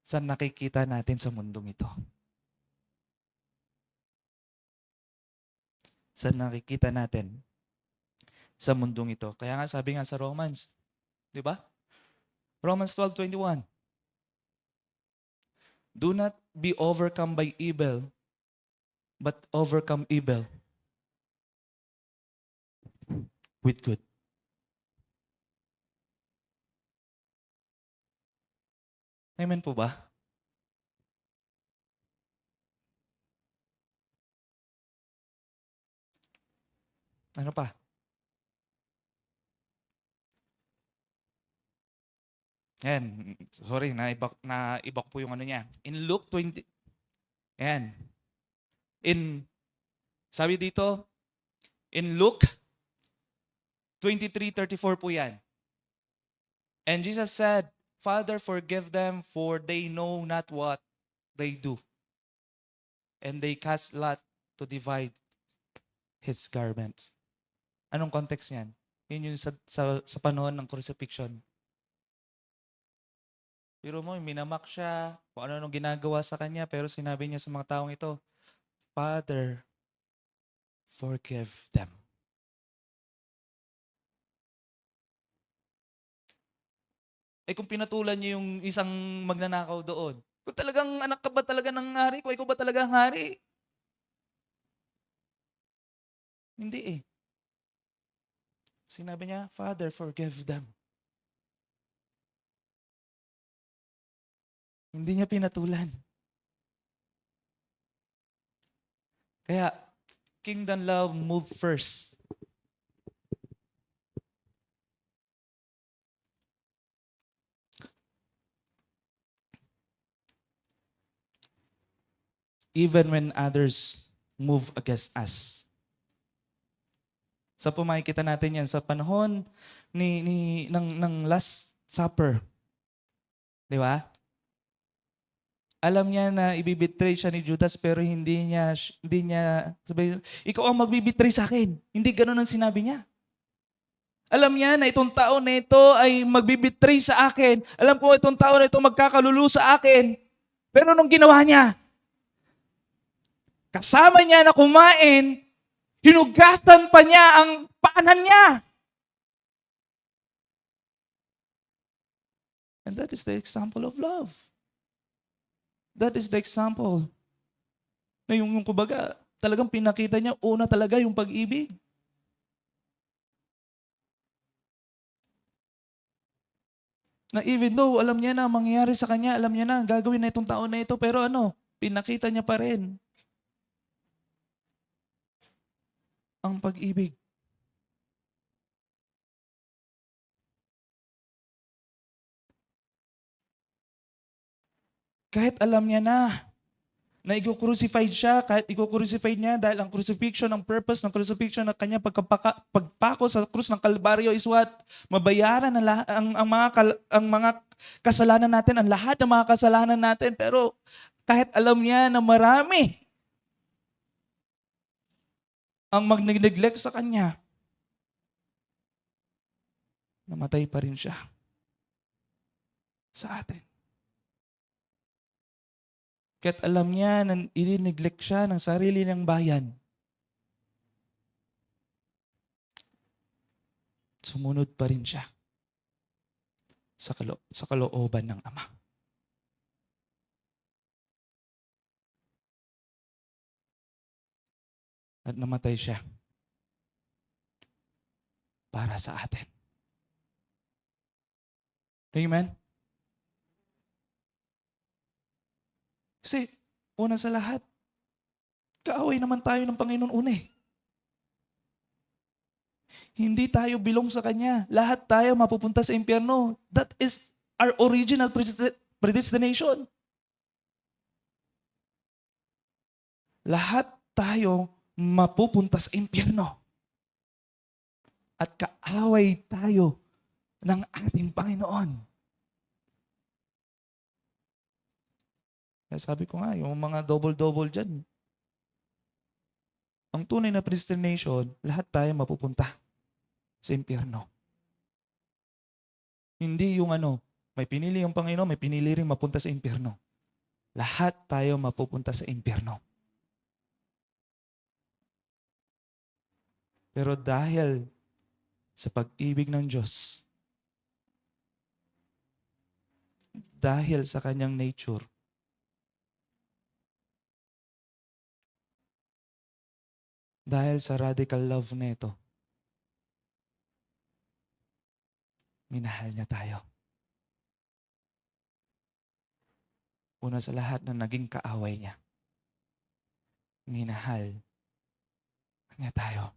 Saan nakikita natin sa mundong ito? Saan nakikita natin sa mundong ito? Kaya nga sabi nga sa Romans, di ba? Romans 12:21. Do not be overcome by evil, but overcome evil with good. Amen po ba? Ano pa? Ayan, sorry, na iba po yung ano niya. In Luke 20, ayan. Sabi dito, in Luke 23:34 po yan. And Jesus said, Father, forgive them, for they know not what they do. And they cast lot to divide his garments. Anong context niyan? Yun yung sa panahon ng crucifixion. Pero mo, minamak siya, kung ano ginagawa sa kanya, pero sinabi niya sa mga taong ito, Father, forgive them. Eh kung pinatulan niyo yung isang magnanakaw doon, kung talagang anak ka ba talaga ng hari, kung ikaw ba talaga ang hari? Hindi eh. Sinabi niya, Father, forgive them. Hindi niya pinatulan. Kaya, kingdom love move first. Even when others move against us. Sa po makikita natin yan sa panahon ng Last Supper. Di ba? Alam niya na ibibitray siya ni Judas pero hindi niya sabi, ikaw ang magbibitray sa akin. Hindi ganoon ang sinabi niya. Alam niya na itong tao na ito ay magbibitray sa akin. Alam ko itong tao na ito magkakalulu sa akin. Pero nung ginawa niya, kasama niya na kumain, hinugasan pa niya ang paanan niya. And that is the example of love. That is the example. Na yung kumbaga, talagang pinakita niya, una talaga yung pag-ibig. Na even though alam niya na mangyayari sa kanya, alam niya na gagawin na itong tao na ito, pero pinakita niya pa rin ang pag-ibig. Kahit alam niya na i-crucified siya, kahit i-crucified niya dahil ang crucifixion, ang purpose ng crucifixion ng kanya pagpako sa krus ng Kalbaryo is what? Mabayaran ang mga kasalanan natin, ang lahat ng mga kasalanan natin. Pero kahit alam niya na marami ang mag-neglect sa kanya, namatay pa rin siya sa atin. Kahit alam niya na i-neglect siya ng sarili ng bayan, sumunod pa rin siya sa kalooban ng Ama. At namatay siya para sa atin. Amen? Kasi, una sa lahat, kaaway naman tayo ng Panginoon una eh. Hindi tayo bilong sa Kanya. Lahat tayo mapupunta sa impyerno. That is our original predestination. Lahat tayo mapupunta sa impyerno. At kaaway tayo ng ating Panginoon. Sabi ko nga, yung mga double-double dyan. Ang tunay na predestination, lahat tayo mapupunta sa impyerno. Hindi yung may pinili yung Panginoon, may pinili rin mapunta sa impyerno. Lahat tayo mapupunta sa impyerno. Pero dahil sa pag-ibig ng Diyos, dahil sa kanyang nature, dahil sa radical love na ito, minahal niya tayo. Una sa lahat na naging kaaway niya, minahal niya tayo.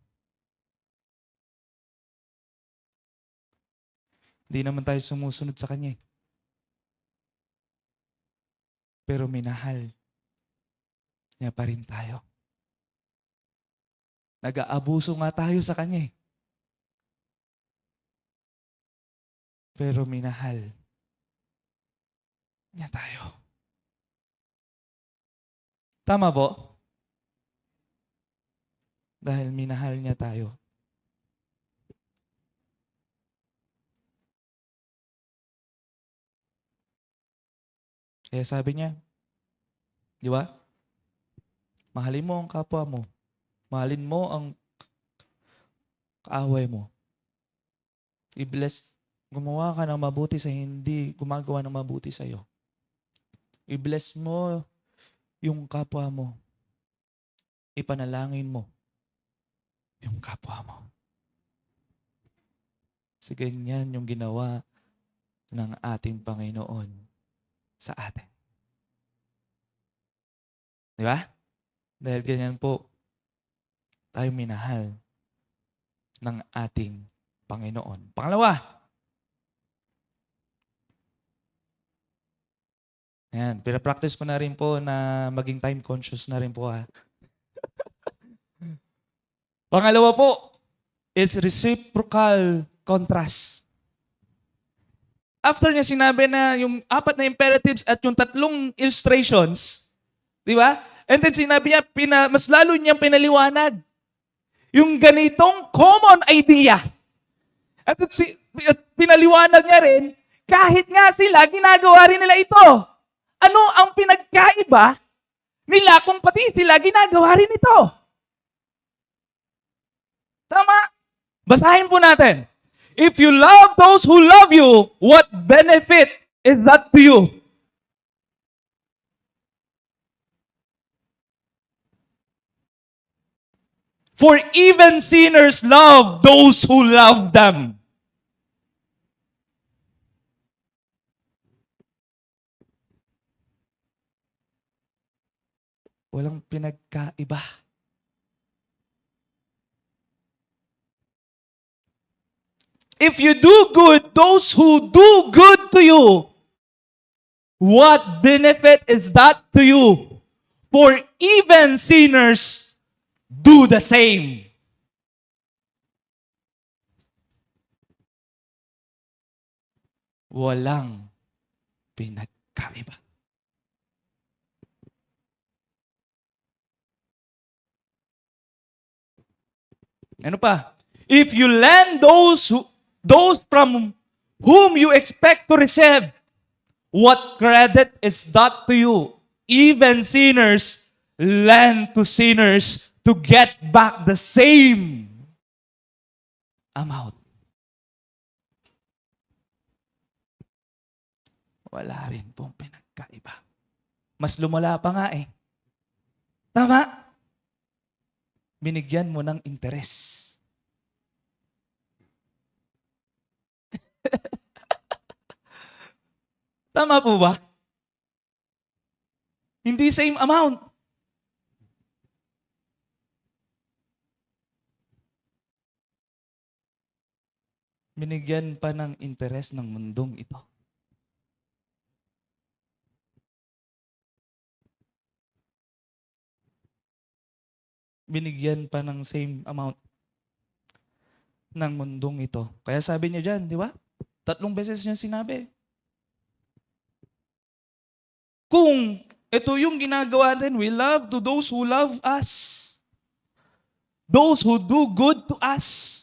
Hindi naman tayo sumusunod sa Kanya. Pero minahal niya pa rin tayo. Nag-aabuso nga tayo sa Kanya. Pero minahal niya tayo. Tama po? Dahil minahal niya tayo. Kaya sabi niya, di ba? Mahalin mo ang kapwa mo. Mahalin mo ang kaaway mo. I-bless, gumawa ka ng mabuti sa hindi gumagawa ng mabuti sa iyo. I-bless mo yung kapwa mo. Ipanalangin mo yung kapwa mo. Kasi ganyan yung ginawa ng ating Panginoon sa atin. Di ba? Dahil ganyan po, tayo minahal ng ating Panginoon. Pangalawa, ayan, pinapractice ko na rin po na maging time conscious na rin po ha. Pangalawa po, it's reciprocal contrast. After niya sinabi na yung 4 na imperatives at yung 3 illustrations, di ba? And then sinabi niya, mas lalo niyang pinaliwanag yung ganitong common idea. At pinaliwanag niya rin, kahit nga sila, ginagawa rin nila ito. Ano ang pinagkaiba nila kung pati sila ginagawa rin ito? Tama? Basahin po natin. If you love those who love you, what benefit is that to you? For even sinners love those who love them. Walang pinagkaiba. If you do good, those who do good to you, what benefit is that to you? For even sinners do the same. Walang pinagkaiba. Ano pa? If you lend those from whom you expect to receive, what credit is that to you? Even sinners lend to sinners to get back the same amount. Wala rin pong pinagkaiba. Mas lumala pa nga eh. Tama? Binigyan mo ng interes. Tama po ba? Hindi same amount. Binigyan pa ng interes ng mundong ito. Binigyan pa ng same amount ng mundong ito. Kaya sabi niya dyan, di ba? 3 beses niya sinabi. Kung ito yung ginagawa natin, we love to those who love us. Those who do good to us.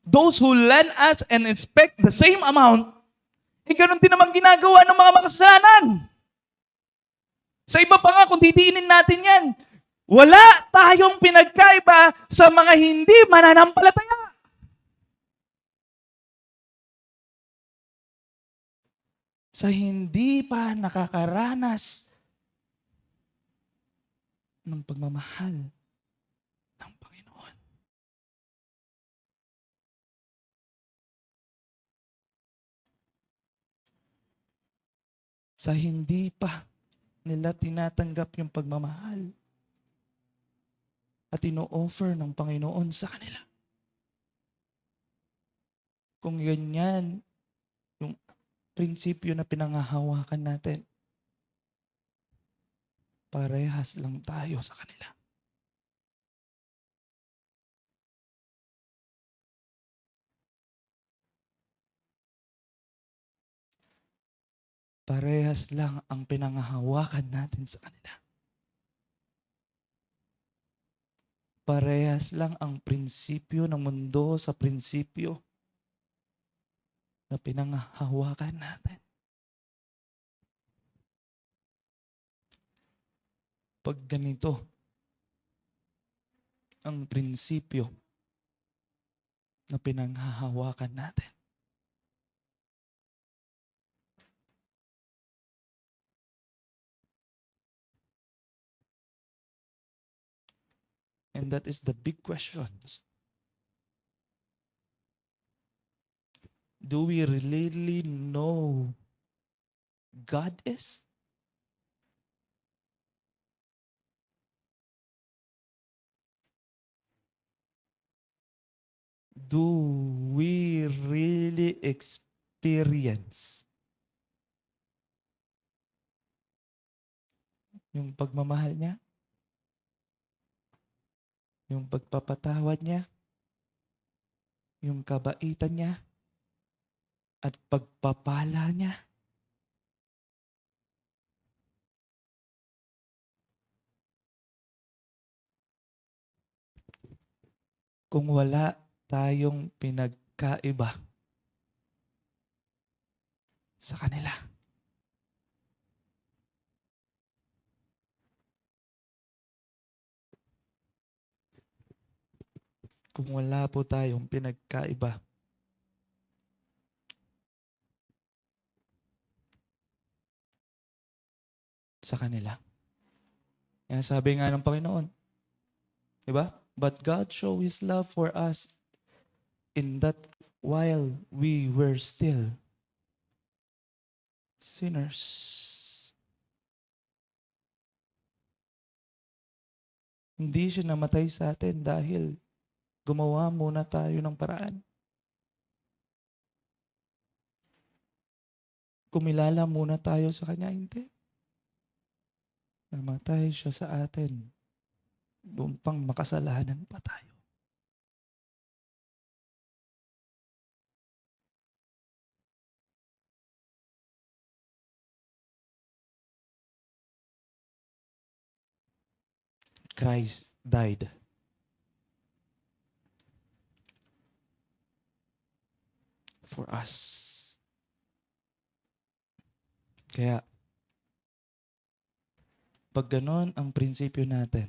Those who lend us and expect the same amount, ganun din naman ginagawa ng mga makasalanan. Sa iba pa nga, kung didiinin natin yan, wala tayong pinagkaiba sa mga hindi mananampalataya. Sa hindi pa nakakaranas ng pagmamahal ng Panginoon. Sa hindi pa nila tinatanggap yung pagmamahal at ino-offer ng Panginoon sa kanila. Kung ganyan yung prinsipyo na pinangahawakan natin, parehas lang tayo sa kanila. Parehas lang ang pinangahawakan natin sa kanila. Parehas lang ang prinsipyo ng mundo sa prinsipyo na pinangahawakan natin. pag ganito ang prinsipyo na pinanghahawakan natin. And that is the big questions. Do we really know God is? Do we really experience yung pagmamahal niya? Yung pagpapatawad niya? Yung kabaitan niya? At pagpapala niya? Kung wala tayong pinagkaiba sa kanila, kung wala po tayong pinagkaiba sa kanila. Yan sabi nga ng Panginoon. Diba? But God showed His love for us in that while we were still sinners. Hindi siya namatay sa atin dahil gumawa muna tayo ng paraan. Kumilala muna tayo sa Kanya, hindi. Namatay siya sa atin. Doon pang makasalanan pa tayo. Christ died for us. Kaya, pag ganon ang prinsipyo natin,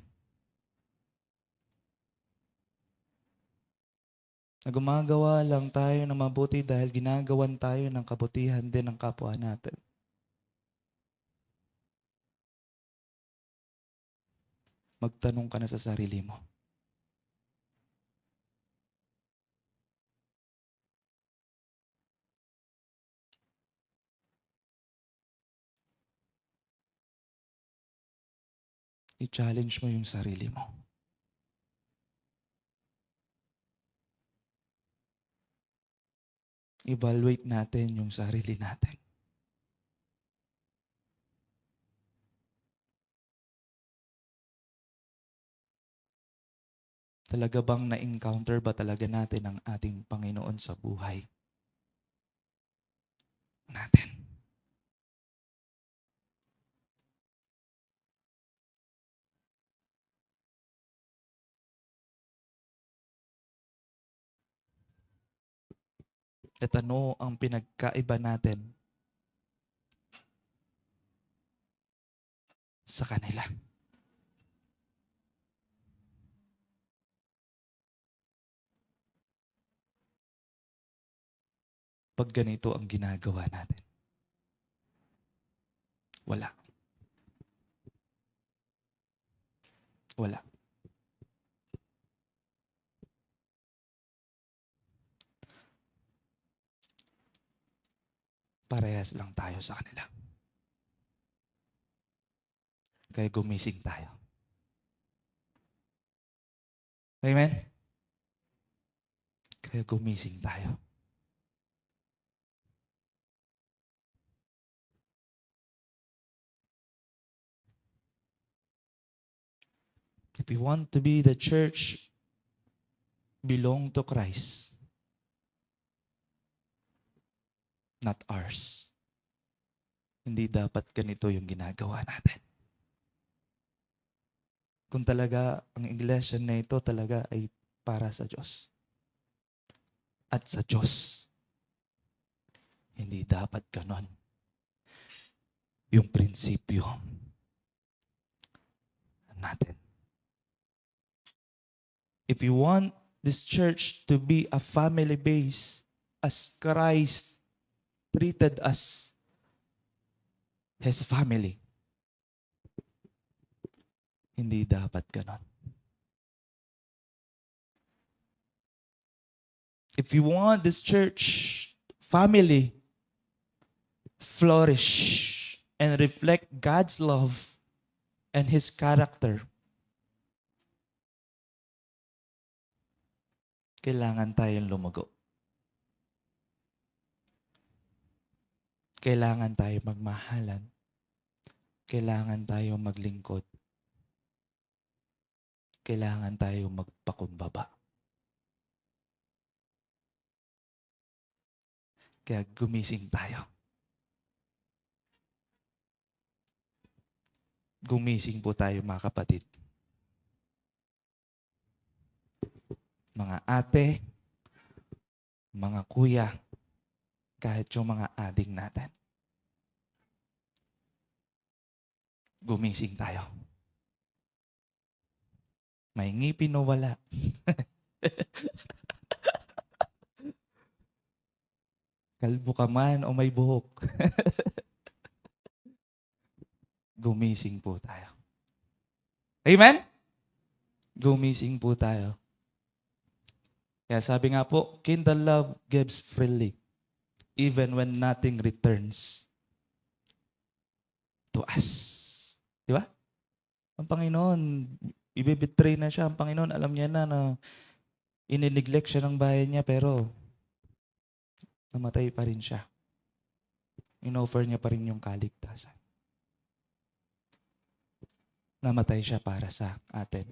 na gumagawa lang tayo ng mabuti dahil ginagawan tayo ng kabutihan din ng kapwa natin. Magtanong ka na sa sarili mo. I-challenge mo yung sarili mo. Evaluate natin yung sarili natin. Talaga bang na-encounter ba talaga natin ang ating Panginoon sa buhay natin? At ano ang pinagkaiba natin sa kanila? Pag ganito ang ginagawa natin. Wala. Wala. Parehas lang tayo sa kanila. Kaya gumising tayo. Amen? Kaya gumising tayo. If we want to be the church belong to Christ, not ours. Hindi dapat ganito yung ginagawa natin. Kung talaga ang iglesia na ito talaga ay para sa Diyos at sa Diyos, hindi dapat ganon yung prinsipyo natin. If you want this church to be a family base as Christ treated us, His family, hindi dapat ganon. If you want this church family flourish and reflect God's love and His character, kailangan tayong lumago. Kailangan tayo magmahalan. Kailangan tayo maglingkod. Kailangan tayo magpakumbaba. Kaya gumising tayo. Gumising po tayo mga kapatid. Mga ate, mga kuya, kahit yung mga ading natin. Gumising tayo. May ngipin o wala. Kalbo ka man o may buhok. Gumising po tayo. Amen? Gumising po tayo. Kaya sabi nga po, kindle love gives freely, even when nothing returns to us. Di ba? Ang Panginoon, ibibetray na siya. Ang Panginoon, alam niya na inineglect siya ng bayan niya, pero namatay pa rin siya. Inoffer niya pa rin yung kaligtasan. Namatay siya para sa atin.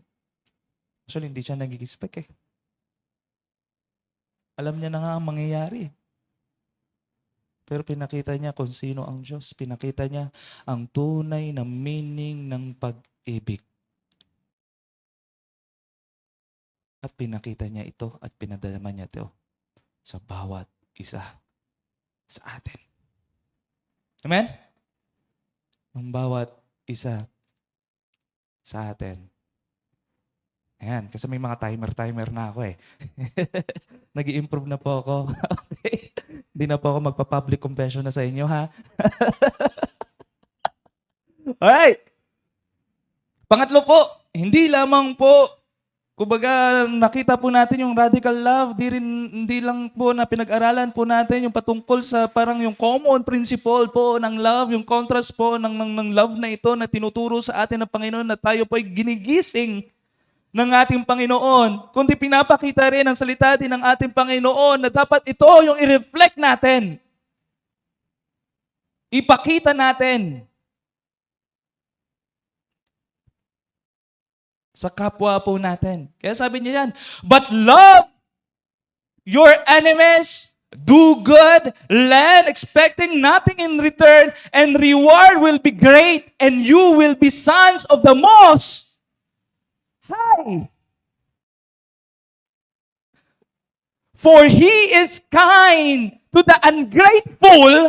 Actually, hindi siya nag-expect eh. Alam niya na nga ang mangyayari. Pero pinakita niya kung sino ang Diyos. Pinakita niya ang tunay na meaning ng pag-ibig. At pinakita niya ito at pinadala niya ito sa bawat isa sa atin. Amen? Ang bawat isa sa atin. Ayan, kasi may mga timer na ako eh. Nag-i-improve na po ako. Okay? Hindi na po ako magpa-public confession na sa inyo, ha? Alright! Pangatlo po, hindi lamang po, kumbaga nakita po natin yung radical love, hindi lang po na pinag-aralan po natin yung patungkol sa parang yung common principle po ng love, yung contrast po ng love na ito na tinuturo sa atin ng Panginoon na tayo po ay ginigising ng ating Panginoon, kundi pinapakita rin ang salita din ng ating Panginoon na dapat ito yung i-reflect natin. Ipakita natin sa kapwa po natin. Kaya sabi niya yan, but love your enemies, do good, lend, expecting nothing in return, and reward will be great, and you will be sons of the Most High. For He is kind to the ungrateful,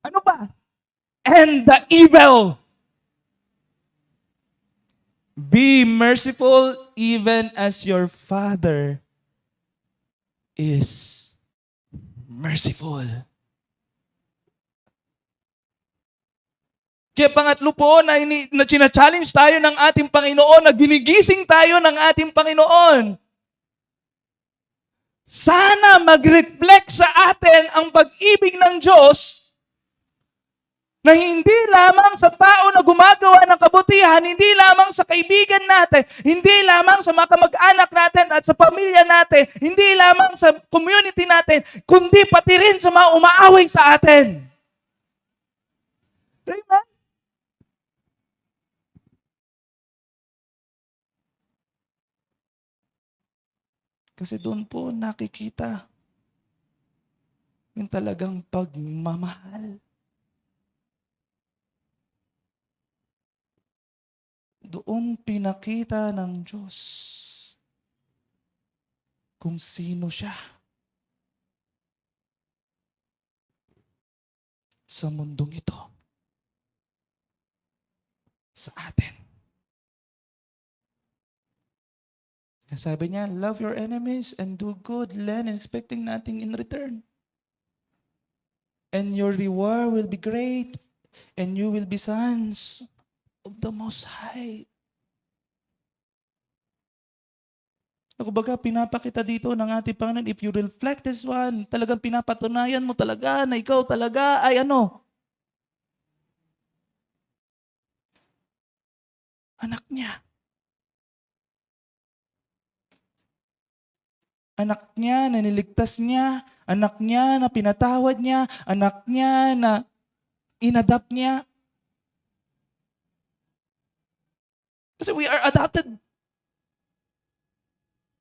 ano ba? And the evil. Be merciful even as your Father is merciful. Kaya pangatlo po na challenge tayo ng ating Panginoon, na ginigising tayo ng ating Panginoon. Sana mag-reflect sa atin ang pag-ibig ng Diyos na hindi lamang sa tao na gumagawa ng kabutihan, hindi lamang sa kaibigan natin, hindi lamang sa mga kamag-anak natin at sa pamilya natin, hindi lamang sa community natin, kundi pati rin sa mga umaaway sa atin. Amen? Kasi doon po nakikita yung talagang pagmamahal. Doon pinakita ng Diyos kung sino siya sa mundong ito, sa atin. Sabi niya, love your enemies and do good, lend and expecting nothing in return. And your reward will be great, and you will be sons of the Most High. Kumbaga, pinapakita dito ng ating Panginoon, if you reflect this one, talagang pinapatunayan mo talaga na ikaw talaga ay ano? Anak niya. Anak niya na niligtas niya, anak niya na pinatawad niya, anak niya na inadapt niya. Kasi we are adopted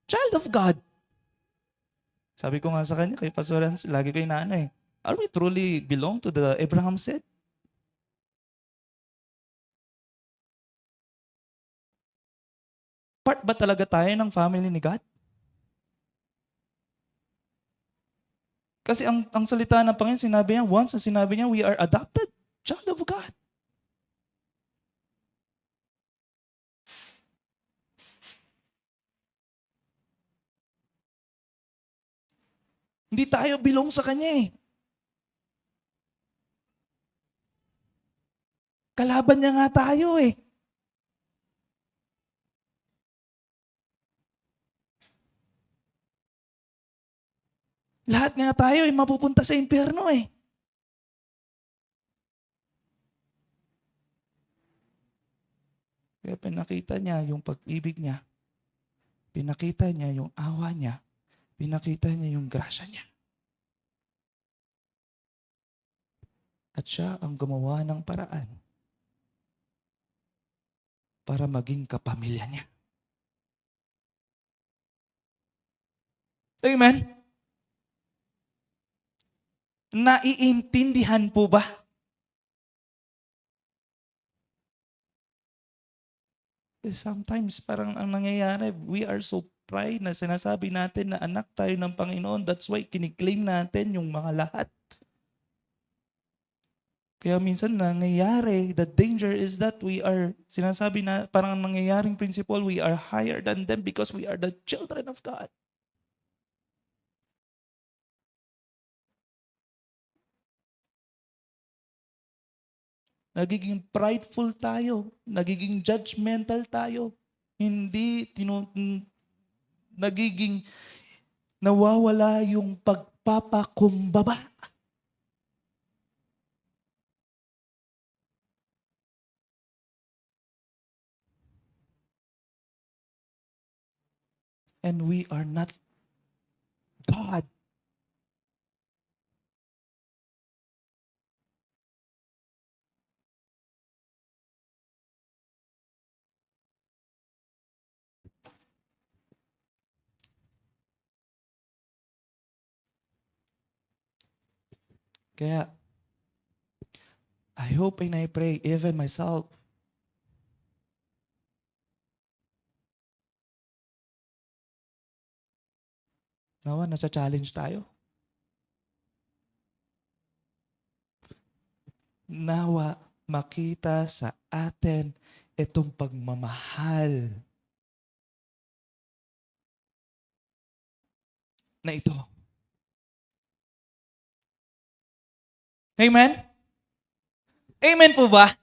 child of God. Sabi ko nga sa kanya, kay Pastor Hans, lagi ko inaano eh, are we truly belong to the Abraham seed? Part ba talaga tayo ng family ni God? Kasi ang salita ng Panginoon, sinabi niya, once na sinabi niya, we are adopted child of God. Hindi tayo belong sa Kanya eh. Kalaban niya nga tayo eh. Lahat nga tayo ay mapupunta sa impyerno eh. Kaya pinakita niya yung pag-ibig niya. Pinakita niya yung awa niya. Pinakita niya yung grasya niya. At siya ang gumawa ng paraan para maging kapamilya niya. Amen? Naiintindihan po ba? Sometimes parang ang nangyayari, we are so pride na sinasabi natin na anak tayo ng Panginoon. That's why kiniklaim natin yung mga lahat. Kaya minsan nangyayari, the danger is that we are, sinasabi na, parang nangyayaring principle, we are higher than them because we are the children of God. Nagiging prideful tayo, nagiging judgmental tayo, nagiging nawawala yung pagpapakumbaba. And we are not God. Kaya, I hope and I pray, even myself, nawa, nasa-challenge tayo. Nawa, makita sa atin itong pagmamahal na ito. Amen? Amen po ba?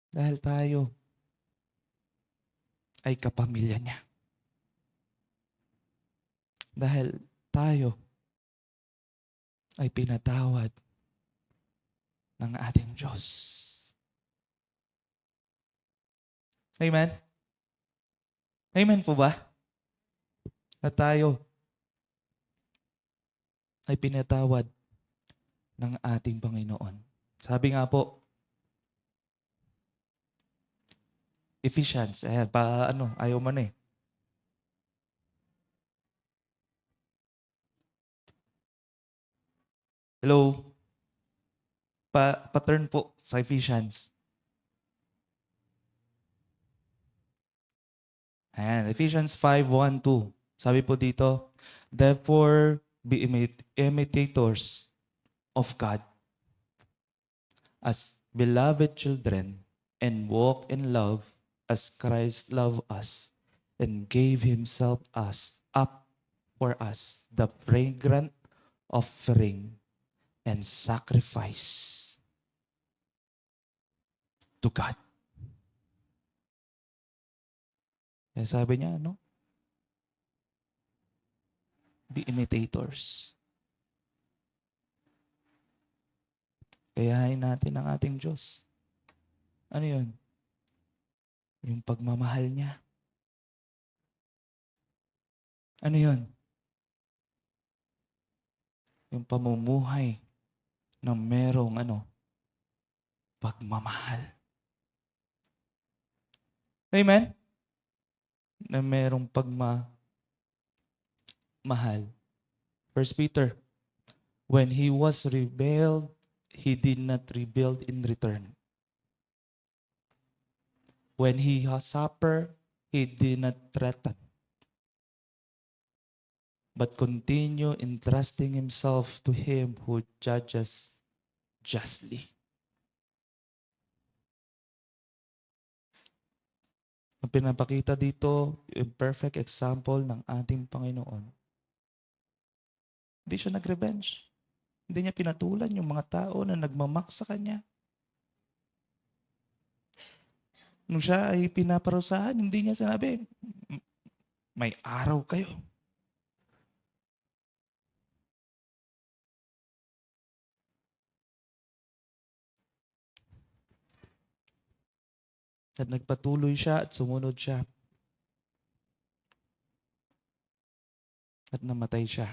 Dahil tayo ay kapamilya niya. Dahil tayo ay pinatawad ng ating Diyos. Amen? Amen po ba? Na tayo ay pinatawad ng ating Panginoon. Sabi nga po, Ephesians, ayaw mo na eh. Hello? Pa-turn po sa Ephesians. Ayan, Ephesians 5:1-2. Sabi po dito, therefore, be imitators of God as beloved children and walk in love as Christ loved us and gave himself us up for us, the fragrant offering and sacrifice to God. Kaya sabi niya, no? Be imitators. Kayahin natin ang ating Diyos. Ano yun? Yung pagmamahal niya. Ano yun? Yung pamumuhay na merong pagmamahal. Amen? Na merong pagmamahal. First Peter, when he was rebelled, he did not rebel in return. When he has suffered, he did not threaten, but continue entrusting himself to him who judges justly. Ang pinapakita dito, yung perfect example ng ating Panginoon. Hindi siya nag-revenge. Hindi niya pinatulan yung mga tao na nagmamak sa kanya. Nung siya ay pinaparusahan, hindi niya sinabi, may araw kayo. At nagpatuloy siya at sumunod siya. At namatay siya.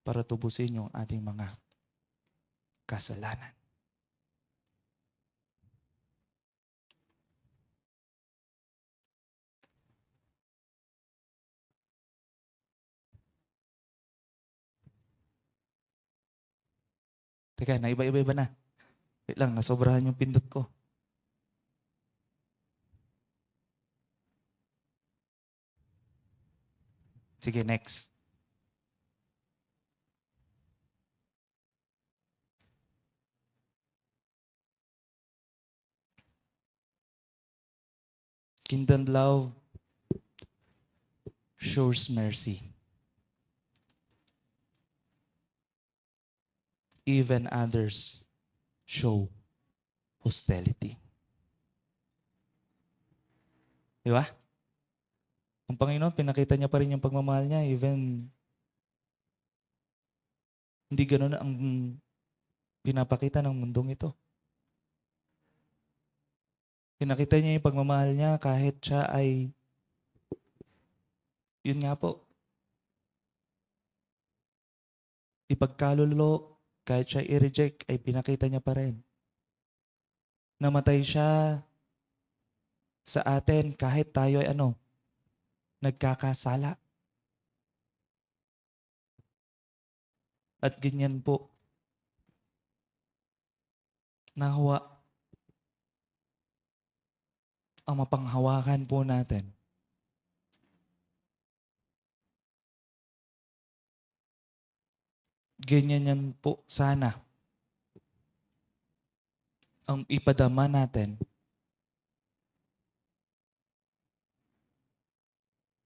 Para tubusin yung ating mga kasalanan. Teka, naiba-iba na. Wait lang, nasobrahan yung pindot ko. Sige, next. Kingdom love shows mercy. Even others show hostility. Di ba? Ang Panginoon, pinakita niya pa rin yung pagmamahal niya, even hindi ganun ang pinapakita ng mundong ito. Pinakita niya yung pagmamahal niya kahit siya ay, yun nga po, ipagkalululo, kahit siya i-reject, ay pinakita niya pa rin. Namatay siya sa atin kahit tayo ay nagkakasala. At ganyan po, nahawa ang mapanghawakan po natin. Ganyan yan po sana ang ipadama natin.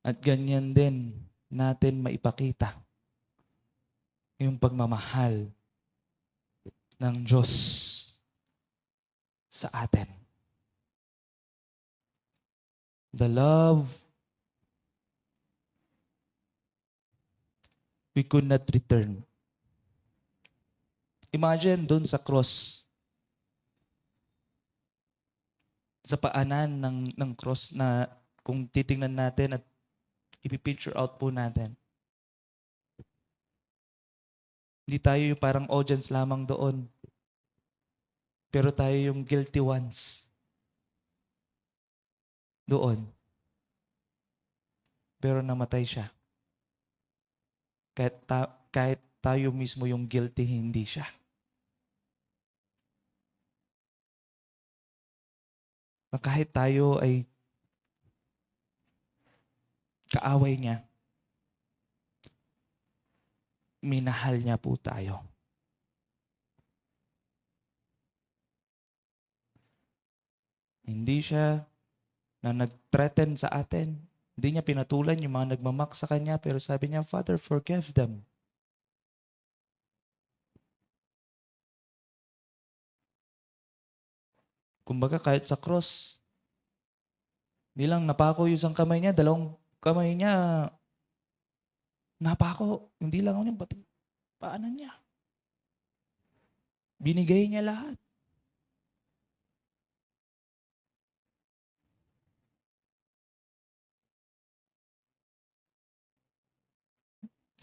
At ganyan din natin maipakita yung pagmamahal ng Diyos sa atin. The love we could not return. Imagine doon sa cross, sa paanan ng cross na kung titingnan natin at ipipicture out po natin. Hindi tayo yung parang audience lamang doon. Pero tayo yung guilty ones doon. Pero namatay siya. Kahit tayo mismo yung guilty, hindi siya. Na kahit tayo ay kaaway niya, minahal niya po tayo. Hindi siya na nag-threaten sa atin. Hindi niya pinatulan yung mga nagmamak sa kanya, pero sabi niya, Father, forgive them. Kumbaga kahit sa cross, hindi lang napako yung isang kamay niya, dalawang kamay niya, napako. Hindi lang ako niya, pati paanan niya. Binigay niya lahat.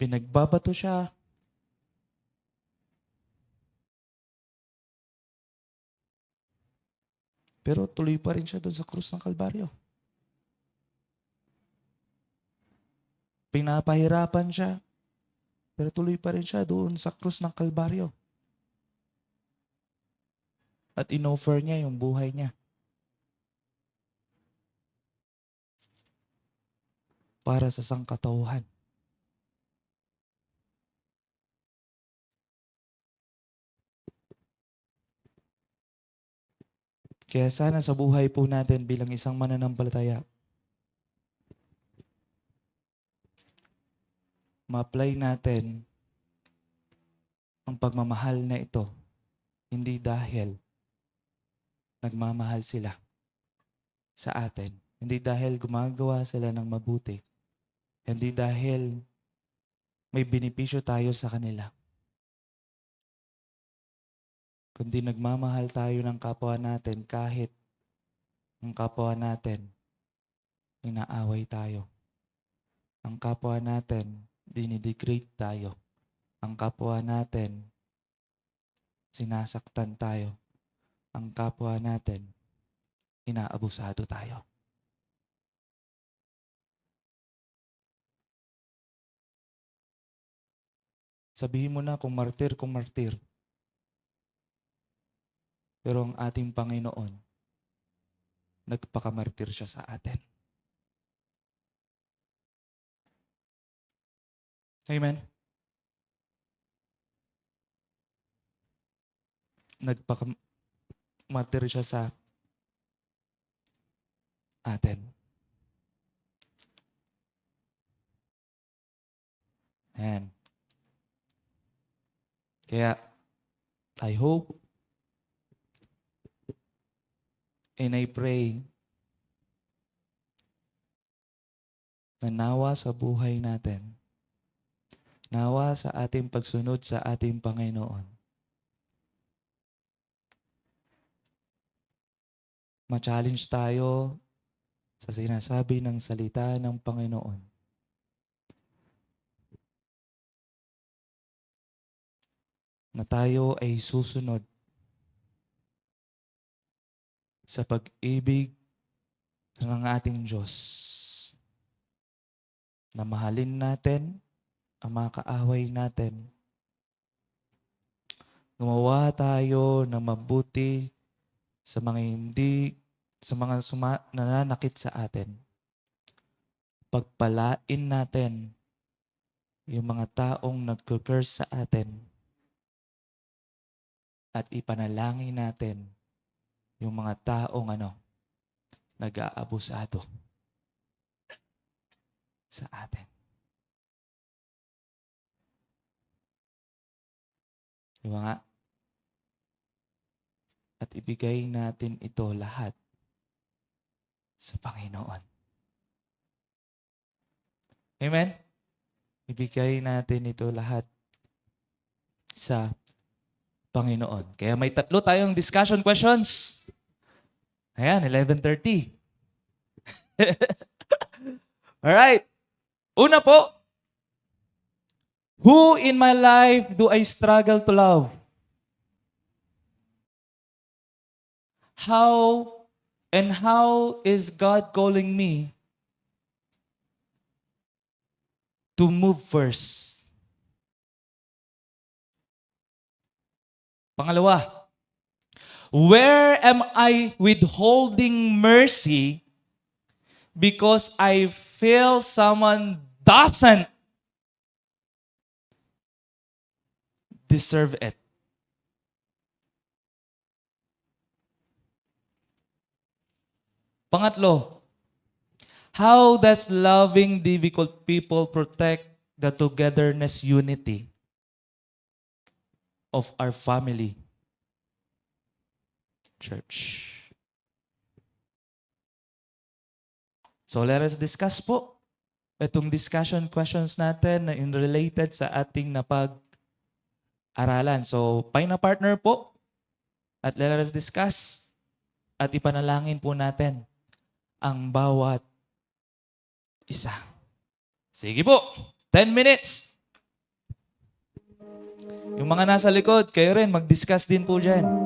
Pinagbabato siya. Pero tuloy pa rin siya doon sa krus ng Kalbaryo. Pinapahirapan siya. Pero tuloy pa rin siya doon sa krus ng Kalbaryo. At inoffer niya yung buhay niya. Para sa sangkatauhan. Kaya sana sa buhay po natin bilang isang mananampalataya, ma-apply natin ang pagmamahal na ito. Hindi dahil nagmamahal sila sa atin. Hindi dahil gumagawa sila ng mabuti. Hindi dahil may benepisyo tayo sa kanila. Kundi nagmamahal tayo ng kapwa natin kahit ang kapwa natin inaaway tayo. Ang kapwa natin dinidegrade tayo. Ang kapwa natin sinasaktan tayo. Ang kapwa natin inaabusado tayo. Sabihin mo na kung martir. Pero ang ating Panginoon, nagpakamartir siya sa atin. Amen? Nagpakamartir siya sa atin. Ayan. Kaya, I hope and I pray na nawa sa buhay natin, nawa sa ating pagsunod sa ating Panginoon, ma-challenge tayo sa sinasabi ng salita ng Panginoon. Na tayo ay susunod sa pag-ibig ng ating Diyos. Na mahalin natin ang mga kaaway natin. Gumawa tayo ng mabuti sa mga nananakit sa atin. Pagpalain natin yung mga taong nagku-curse sa atin. At ipanalangin natin yung mga taong nag-aabusado sa atin. Diba nga? At ibigay natin ito lahat sa Panginoon. Amen? Ibigay natin ito lahat sa Panginoon. Kaya may 3 tayong discussion questions. Ayan, 11:30. Alright. Una po, who in my life do I struggle to love? How is God calling me to move first? Pangalawa, where am I withholding mercy because I feel someone doesn't deserve it? Pangatlo, how does loving difficult people protect the togetherness unity of our family church? So let us discuss po itong discussion questions natin na in related sa ating napag-aralan. So, find a partner po at let us discuss at ipanalangin po natin ang bawat isa. Sige po, 10 minutes. Yung mga nasa likod, kayo rin, mag-discuss din po dyan.